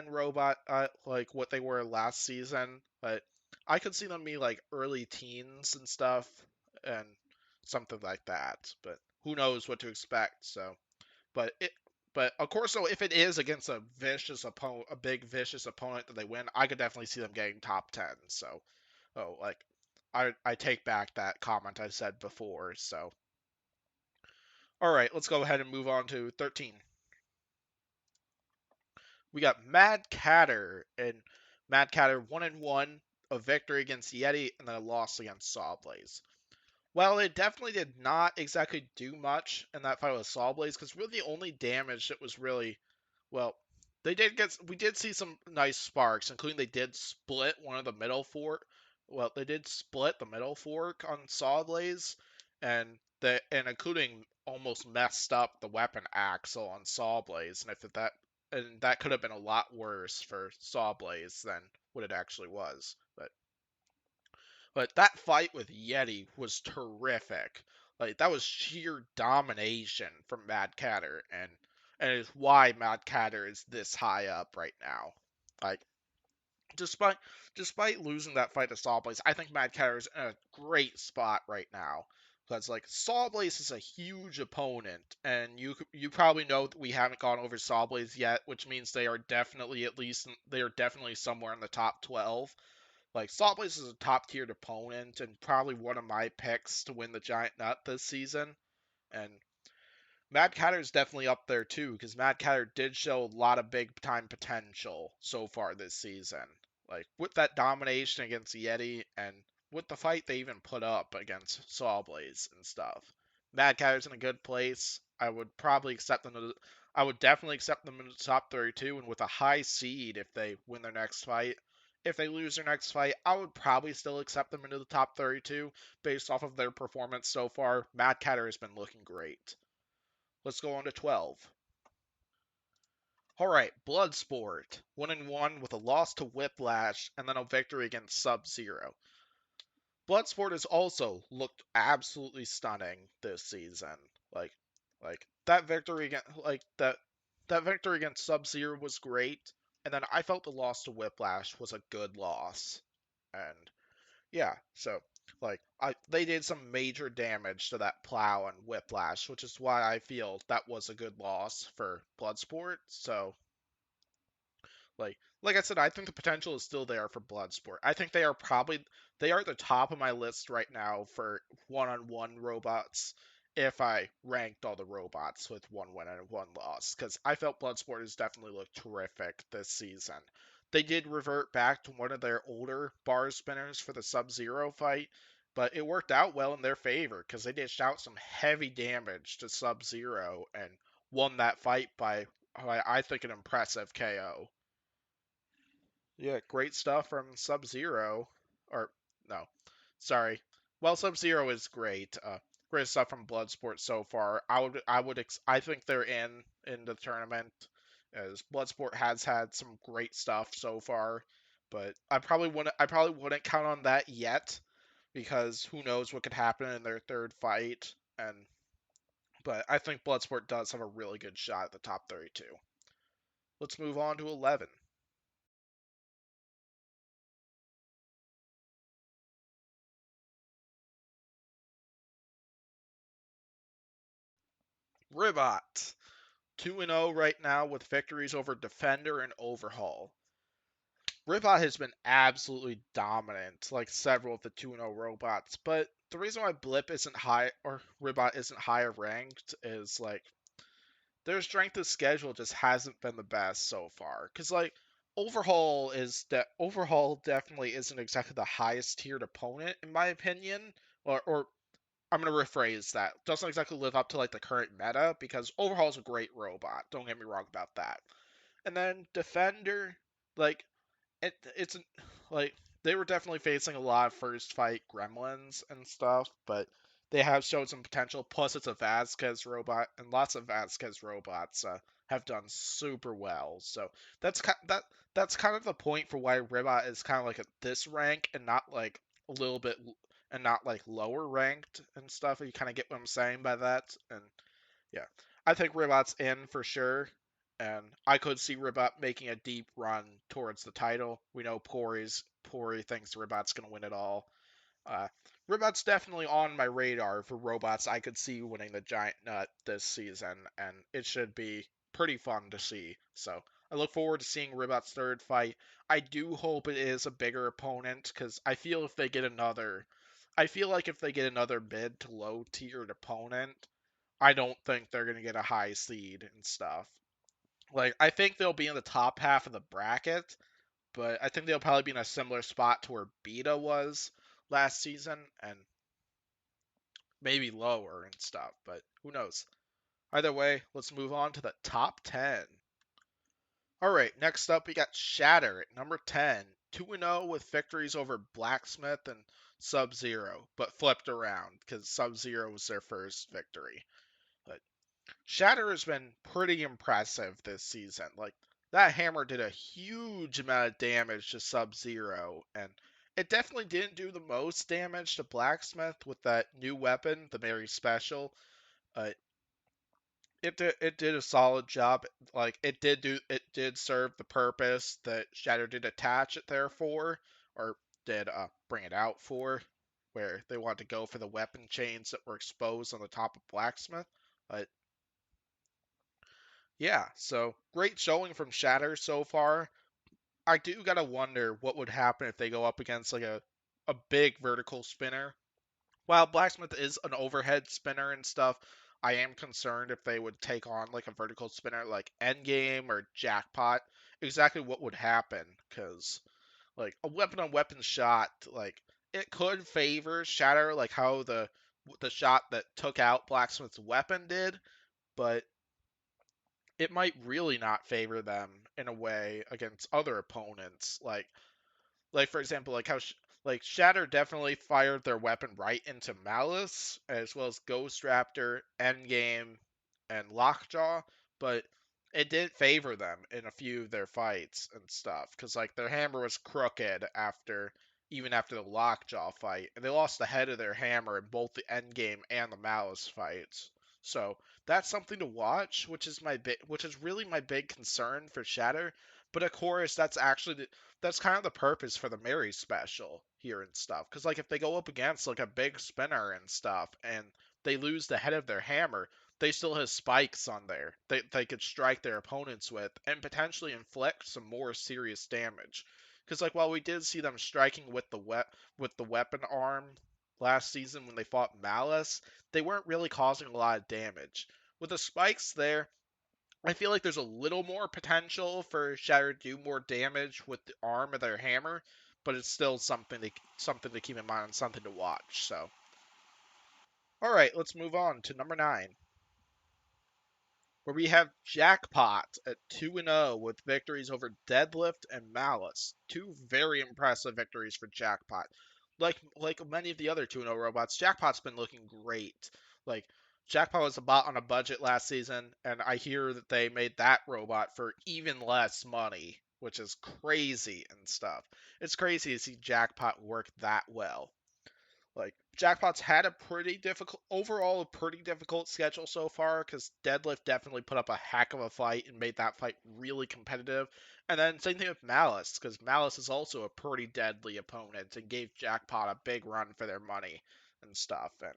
robot like what they were last season, but I could see them be like early teens and stuff and something like that. But who knows what to expect? So but of course, so if it is against a vicious opponent, a big vicious opponent that they win, I could definitely see them getting top 10. So, like, I take back that comment I said before. So, all right, let's go ahead and move on to 13. We got Mad Catter, and Mad Catter 1-1, a victory against Yeti, and then a loss against Sawblaze. Well, it definitely did not exactly do much in that fight with Sawblaze, because really the only damage that was really well, we did see some nice sparks, including they did split one of the middle fork. Well, they did split the middle fork on Sawblaze, and including almost messed up the weapon axle on Sawblaze, and that could have been a lot worse for Sawblaze than what it actually was. But that fight with Yeti was terrific. Like that was sheer domination from Mad Catter, and it's why Mad Catter is this high up right now. Like despite despite losing that fight to Sawblaze, I think Mad Catter is in a great spot right now. Because like Sawblaze is a huge opponent, and you probably know that we haven't gone over Sawblaze yet, which means they are definitely somewhere in the top 12. Like Sawblaze is a top tiered opponent and probably one of my picks to win the Giant Nut this season. And Mad Catter is definitely up there too, because Mad Catter did show a lot of big time potential so far this season. Like with that domination against Yeti and with the fight they even put up against Sawblaze and stuff. Mad Catter's in a good place. I would definitely accept them in the top 32 and with a high seed if they win their next fight. If they lose their next fight, I would probably still accept them into the top 32 based off of their performance so far. Mad Catter has been looking great. Let's go on to 12. All right, Bloodsport, 1-1 with a loss to Whiplash and then a victory against Sub-Zero. Bloodsport has also looked absolutely stunning this season. Like, like that victory against that victory against Sub-Zero was great, and then I felt the loss to Whiplash was a good loss. And yeah, so they did some major damage to that plow and Whiplash, which is why I feel that was a good loss for Bloodsport. So like I said, I think the potential is still there for Bloodsport. I think they are at the top of my list right now for one-on-one robots if I ranked all the robots with one win and one loss, because I felt Bloodsport has definitely looked terrific this season. They did revert back to one of their older bar spinners for the Sub-Zero fight, but it worked out well in their favor because they dished out some heavy damage to Sub-Zero and won that fight by I think an impressive KO. Yeah, great stuff from Sub-Zero. Or, no. Sorry. Well, Sub-Zero is great. Great stuff from Bloodsport so far. I think they're in the tournament, as Bloodsport has had some great stuff so far. But I probably wouldn't count on that yet, because who knows what could happen in their third fight. But I think Bloodsport does have a really good shot at the top 32. Let's move on to 11. Ribot. 2-0 right now with victories over Defender and Overhaul. Ribot has been absolutely dominant, like several of the 2-0 robots, but the reason why Blip isn't high, or Ribot isn't higher ranked, is like their strength of schedule just hasn't been the best so far. Cause like Overhaul definitely isn't exactly the highest tiered opponent in my opinion, or I'm gonna rephrase that. Doesn't exactly live up to like the current meta, because Overhaul's a great robot. Don't get me wrong about that. And then Defender, like it's like they were definitely facing a lot of first fight gremlins and stuff, but they have showed some potential. Plus, it's a Vasquez robot, and lots of Vasquez robots have done super well. So that's kind of the point for why Ribot is kind of like at this rank and not like a little bit and not like lower ranked and stuff. You kind of get what I'm saying by that, and yeah, I think Ribot's in for sure, and I could see Ribot making a deep run towards the title. We know Pori thinks Ribot's gonna win it all. Uh, Ribot's definitely on my radar for robots I could see winning the Giant Nut this season, and it should be pretty fun to see. So I look forward to seeing Ribot's third fight. I do hope it is a bigger opponent, because I feel like if they get another mid to low tiered opponent, I don't think they're going to get a high seed and stuff. Like, I think they'll be in the top half of the bracket, but I think they'll probably be in a similar spot to where Beta was last season, and maybe lower and stuff, but who knows. Either way, let's move on to the top 10. Alright, next up we got Shatter at number 10. 2-0 with victories over Blacksmith and Sub-Zero, but flipped around, because Sub-Zero was their first victory. But Shatter has been pretty impressive this season. Like, that hammer did a huge amount of damage to Sub-Zero, and it definitely didn't do the most damage to Blacksmith with that new weapon, the Mary Special. Uh, it did a solid job. Like, it did serve the purpose that Shatter did attach it there for, or did bring it out for, where they wanted to go for the weapon chains that were exposed on the top of Blacksmith. But yeah, so great showing from Shatter so far. I do gotta wonder what would happen if they go up against like a big vertical spinner. While Blacksmith is an overhead spinner and stuff, I am concerned if they would take on like a vertical spinner like Endgame or Jackpot, exactly what would happen. Because like a weapon on weapon shot, like it could favor Shatter, like how the shot that took out Blacksmith's weapon did, but it might really not favor them in a way against other opponents. Like for example, like how like Shatter definitely fired their weapon right into Malice, as well as Ghost Raptor, Endgame, and Lockjaw, but it did favor them in a few of their fights and stuff, because like their hammer was crooked even after the Lockjaw fight, and they lost the head of their hammer in both the Endgame and the Malice fights. So that's something to watch, which is really my big concern for Shatter. But of course, that's kind of the purpose for the Mary special here and stuff. Because like if they go up against like a big spinner and stuff, and they lose the head of their hammer, they still have spikes on there. They could strike their opponents with and potentially inflict some more serious damage. Because like while we did see them striking with with the weapon arm last season when they fought Malice, they weren't really causing a lot of damage. With the spikes there, I feel like there's a little more potential for Shatter to do more damage with the arm of their hammer, but it's still something to keep in mind and something to watch. So, all right, let's move on to number 9, where we have Jackpot at 2-0 with victories over Deadlift and Malice. Two very impressive victories for Jackpot. like many of the other 2-0 robots, Jackpot's been looking great. Like Jackpot was a bot on a budget last season, and I hear that they made that robot for even less money, which is crazy and stuff. It's crazy to see Jackpot work that well. Like Jackpot's had a pretty difficult schedule so far because Deadlift definitely put up a heck of a fight and made that fight really competitive. And then same thing with Malice because Malice is also a pretty deadly opponent and gave Jackpot a big run for their money and stuff. And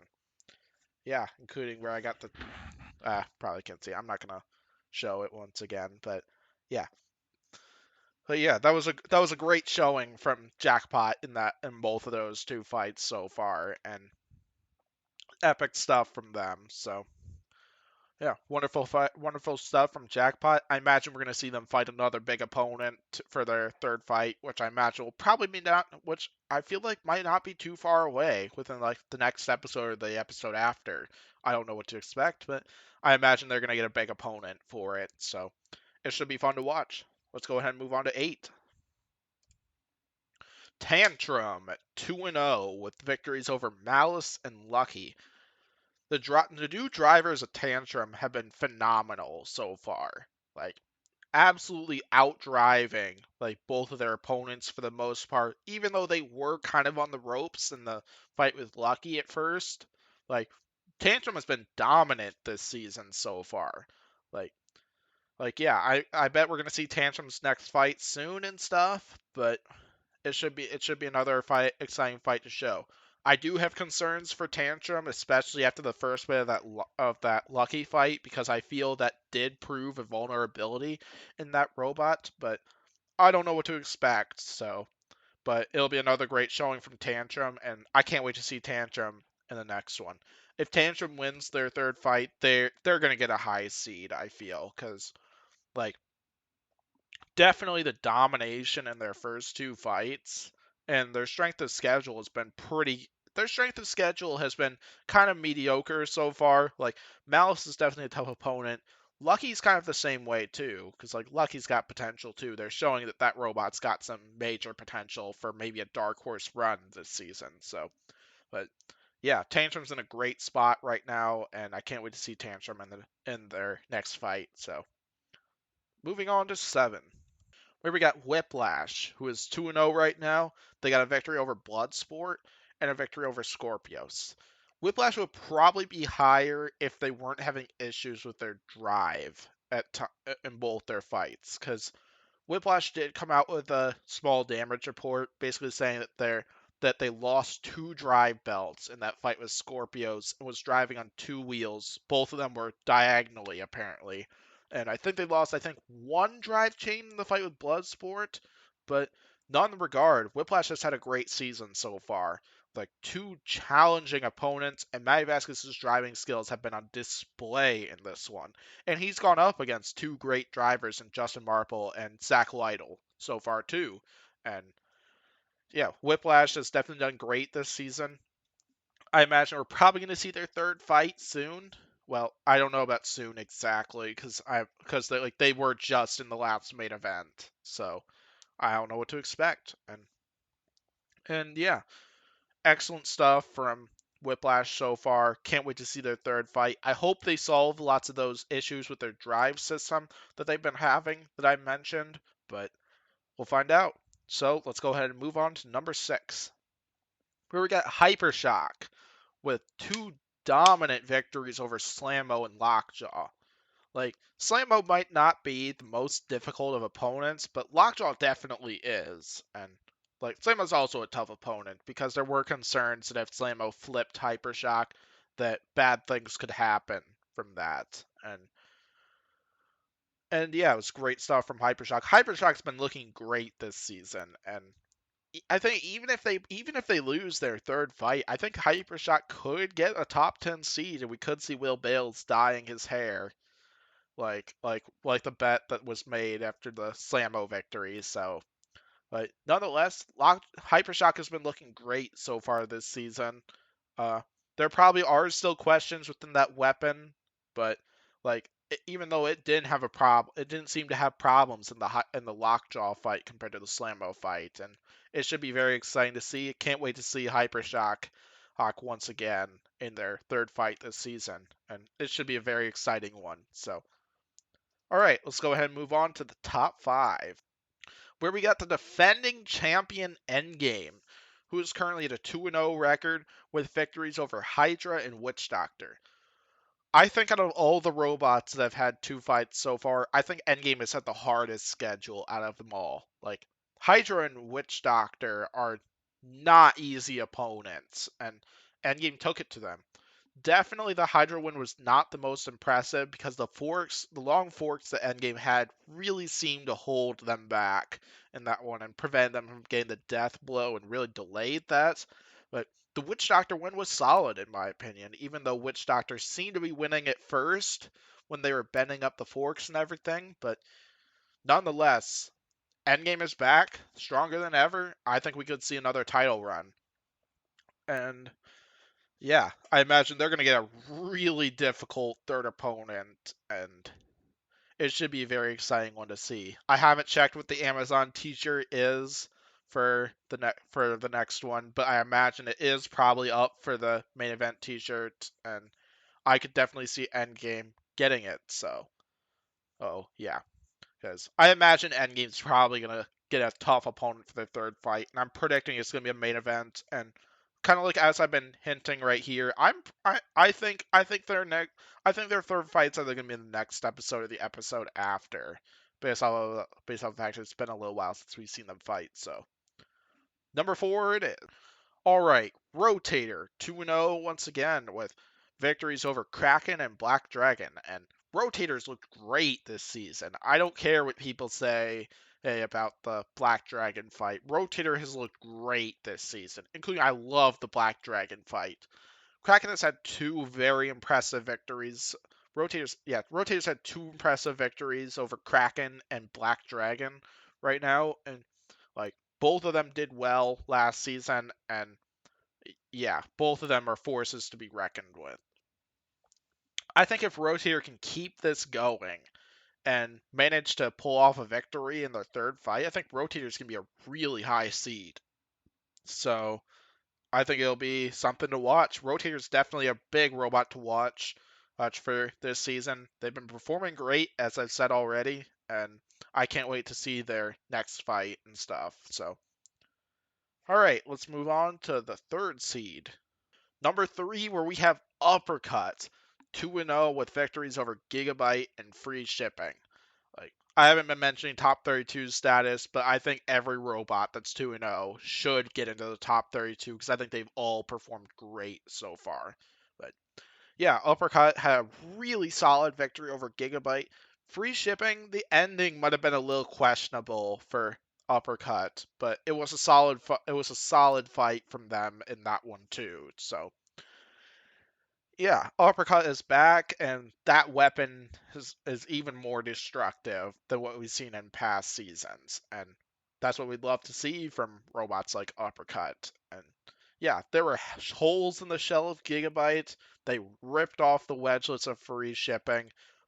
yeah, including where I got the probably can't see. I'm not gonna show it once again, but yeah. But yeah, that was a great showing from Jackpot in both of those two fights so far, and epic stuff from them. So yeah, wonderful fight, wonderful stuff from Jackpot. I imagine we're gonna see them fight another big opponent for their third fight, which I imagine will probably be not, which I feel like might not be too far away within like the next episode or the episode after. I don't know what to expect, but I imagine they're gonna get a big opponent for it, so it should be fun to watch. Let's go ahead and move on to 8. Tantrum at 2-0 with victories over Malice and Lucky. The new drivers of Tantrum have been phenomenal so far. Like absolutely outdriving like both of their opponents for the most part, even though they were kind of on the ropes in the fight with Lucky at first. Like Tantrum has been dominant this season so far. Like yeah, I bet we're gonna see Tantrum's next fight soon and stuff, but it should be another exciting fight to show. I do have concerns for Tantrum, especially after the first bit of that Lucky fight, because I feel that did prove a vulnerability in that robot, but I don't know what to expect. So, but it'll be another great showing from Tantrum, and I can't wait to see Tantrum in the next one. If Tantrum wins their third fight, they're gonna get a high seed. I feel because like definitely the domination in their first two fights, and their strength of schedule has been pretty. Their strength of schedule has been kind of mediocre so far. Like Malice is definitely a tough opponent. Lucky's kind of the same way too, because like Lucky's got potential too. They're showing that that robot's got some major potential for maybe a dark horse run this season. So, but yeah, Tantrum's in a great spot right now, and I can't wait to see Tantrum in their next fight. So, moving on to 7. Where we got Whiplash, who is 2-0 right now. They got a victory over Bloodsport and a victory over Scorpios. Whiplash would probably be higher if they weren't having issues with their drive in both their fights, because Whiplash did come out with a small damage report, basically saying that they lost 2 drive belts in that fight with Scorpios and was driving on 2 wheels. Both of them were diagonally, apparently. And I think they lost, 1 drive chain in the fight with Bloodsport, but not in regard. Whiplash has had a great season so far. Like 2 challenging opponents, and Matty Vasquez's driving skills have been on display in this one. And he's gone up against 2 great drivers in Justin Marple and Zach Lytle so far too. And yeah, Whiplash has definitely done great this season. I imagine we're probably going to see their third fight soon. Well, I don't know about soon exactly because they were just in the last main event, so I don't know what to expect. And yeah, excellent stuff from Whiplash so far. Can't wait to see their third fight. I hope they solve lots of those issues with their drive system that they've been having that I mentioned, but we'll find out. So let's go ahead and move on to number 6, where we got Hypershock with 2 dominant victories over Slammo and Lockjaw. Like, Slammo might not be the most difficult of opponents, but Lockjaw definitely is. And, like, Slammo's also a tough opponent because there were concerns that if Slammo flipped Hypershock, that bad things could happen from that. And yeah, it was great stuff from Hypershock. Hypershock's been looking great this season, and I think even if they lose their third fight, I think Hypershock could get a top 10 seed, and we could see Will Bales dyeing his hair like the bet that was made after the Slammo victory. So, but nonetheless, Hypershock has been looking great so far this season. Uh, there probably are still questions within that weapon, but like even though it didn't have a problem, it didn't seem to have problems in the Lockjaw fight compared to the Slammo fight, and it should be very exciting to see. Can't wait to see Hypershock once again in their third fight this season, and it should be a very exciting one. So, all right, let's go ahead and move on to the top 5, where we got the defending champion Endgame, who is currently at a 2-0 record with victories over Hydra and Witchdoctor. I think out of all the robots that have had 2 fights so far, I think Endgame has had the hardest schedule out of them all. Like, Hydra and Witchdoctor are not easy opponents, and Endgame took it to them. Definitely the Hydra win was not the most impressive because the long forks that Endgame had really seemed to hold them back in that one and prevent them from getting the death blow and really delayed that. But the Witchdoctor win was solid in my opinion, even though Witchdoctor seemed to be winning at first when they were bending up the forks and everything. But nonetheless, Endgame is back, stronger than ever. I think we could see another title run. And yeah, I imagine they're going to get a really difficult third opponent, and it should be a very exciting one to see. I haven't checked what the Amazon t-shirt is for the next one, but I imagine it is probably up for the main event t-shirt, and I could definitely see Endgame getting it. So, oh yeah, because I imagine Endgame's probably gonna get a tough opponent for their third fight, and I'm predicting it's gonna be a main event. And kind of like as I've been hinting right here, I think their third fights are gonna be in the next episode or the episode after, based on the fact that it's been a little while since we've seen them fight. So number 4 it is. All right, Rotator 2-0 once again with victories over Kraken and Black Dragon, and Rotators looked great this season. I don't care what people say about the Black Dragon fight. Rotator has looked great this season, including I love the Black Dragon fight. Kraken has had 2 very impressive victories. Rotators had 2 impressive victories over Kraken and Black Dragon right now, and like both of them did well last season, and yeah, both of them are forces to be reckoned with. I think if Rotator can keep this going and manage to pull off a victory in their third fight, I think Rotator's going to be a really high seed. So I think it'll be something to watch. Rotator's definitely a big robot to watch for this season. They've been performing great, as I've said already, and I can't wait to see their next fight and stuff. So, all right, let's move on to the third seed. Number 3, where we have Uppercut, 2-0 with victories over Gigabyte and free shipping. Like, I haven't been mentioning top 32 status, but I think every robot that's 2-0 should get into the top 32 because I think they've all performed great so far. But yeah, Uppercut had a really solid victory over Gigabyte. Free shipping, the ending might have been a little questionable for Uppercut, but it was a solid fight from them in that one too. So yeah, Uppercut is back, and that weapon is even more destructive than what we've seen in past seasons, and that's what we'd love to see from robots like Uppercut. And yeah, there were holes in the shell of Gigabyte. They ripped off the wedgelets of free shipping.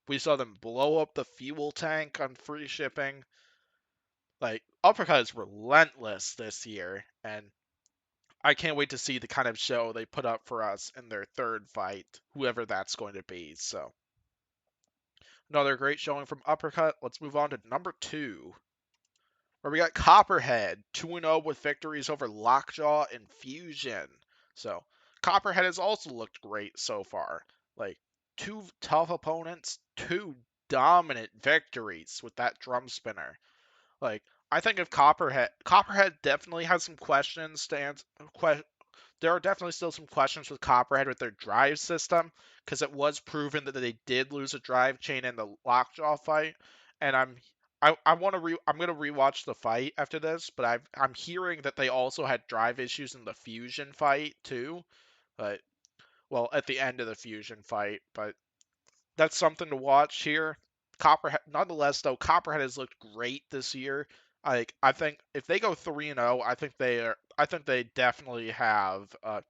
We saw them blow up the fuel tank on free shipping. Like, Uppercut is relentless this year, and I can't wait to see the kind of show they put up for us in their third fight, whoever that's going to be. So, another great showing from Uppercut. Let's move on to number 2, where we got Copperhead, 2-0 with victories over Lockjaw and Fusion. So, Copperhead has also looked great so far. Like, 2 tough opponents, 2 dominant victories with that drum spinner. Like, I think if Copperhead definitely has some questions to answer. There are definitely still some questions with Copperhead with their drive system, because it was proven that they did lose a drive chain in the Lockjaw fight, and I'm gonna rewatch the fight after this, but I'm hearing that they also had drive issues in the Fusion fight too, but well at the end of the Fusion fight, but that's something to watch here. Copperhead, nonetheless, though, Copperhead has looked great this year. I think if they go 3-0, I think they definitely have a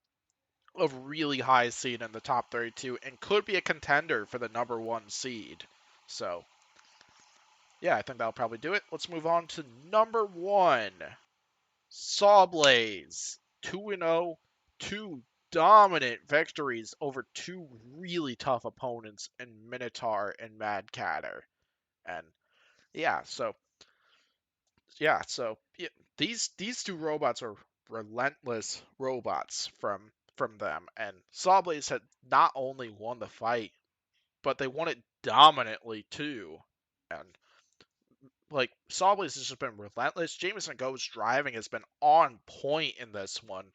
really high seed in the top 32 and could be a contender for the number 1 seed. So, yeah, I think that'll probably do it. Let's move on to number 1. Sawblaze. 2-0. 2 dominant victories over 2 really tough opponents in Minotaur and Mad Catter. And yeah, so these two robots are relentless robots from them, and Sawblaze had not only won the fight, but they won it dominantly too. And like Sawblaze has just been relentless. Jameson Go's driving has been on point in this one.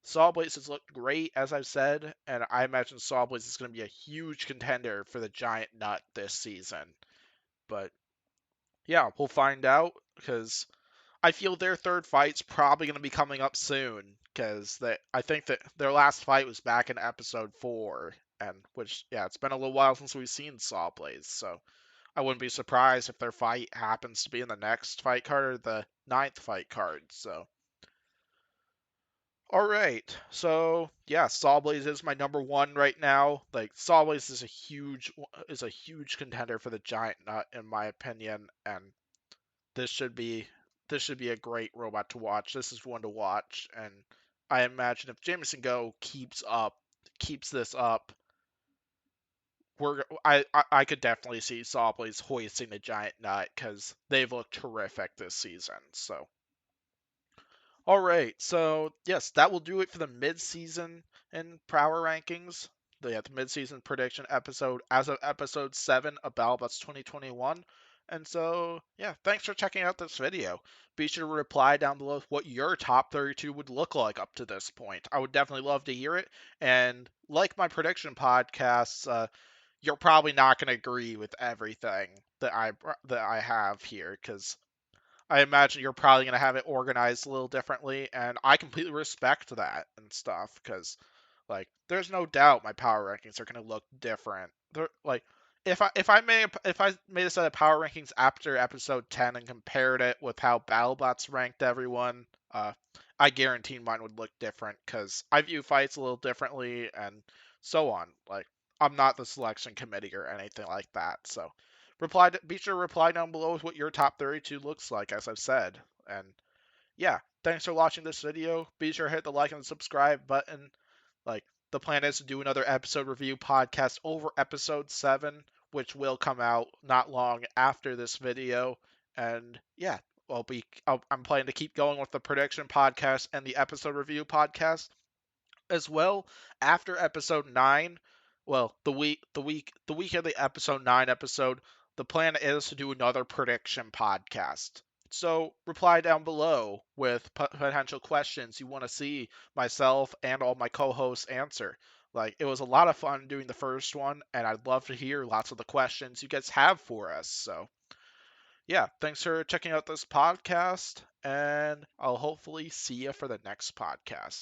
Sawblaze has looked great, as I've said, and I imagine Sawblaze is going to be a huge contender for the Giant Nut this season. But yeah, we'll find out because I feel their third fight's probably going to be coming up soon because I think that their last fight was back in episode 4, and which yeah, it's been a little while since we've seen Sawblaze, so I wouldn't be surprised if their fight happens to be in the next fight card or the 9th fight card. So all right, so yeah, Sawblaze is my number 1 right now. Like Sawblaze is a huge contender for the Giant Nut in my opinion, and this should be this should be a great robot to watch. This is one to watch, and I imagine if Jameson Go keeps this up, I could definitely see Sawblaze hoisting the Giant Nut because they've looked terrific this season. So all right, so yes, that will do it for the mid-season and power rankings. The mid-season prediction episode as of episode 7 of Battlebots 2021. And so, yeah, thanks for checking out this video. Be sure to reply down below what your top 32 would look like up to this point. I would definitely love to hear it. And like my prediction podcasts, you're probably not going to agree with everything that I have here because I imagine you're probably going to have it organized a little differently, and I completely respect that and stuff because, like, there's no doubt my power rankings are going to look different. They're like, if I made a set of power rankings after episode 10 and compared it with how BattleBots ranked everyone, I guarantee mine would look different because I view fights a little differently and so on. Like, I'm not the selection committee or anything like that, so be sure to reply down below with what your top 32 looks like, as I've said. And yeah, thanks for watching this video. Be sure to hit the like and subscribe button. Like, the plan is to do another episode review podcast over episode 7, which will come out not long after this video. And yeah, I'm planning to keep going with the prediction podcast and the episode review podcast as well after episode 9. Well, the week of the episode 9 episode, the plan is to do another prediction podcast. So reply down below with potential questions you want to see myself and all my co-hosts answer. Like, it was a lot of fun doing the first one, and I'd love to hear lots of the questions you guys have for us. So yeah, thanks for checking out this podcast, and I'll hopefully see you for the next podcast.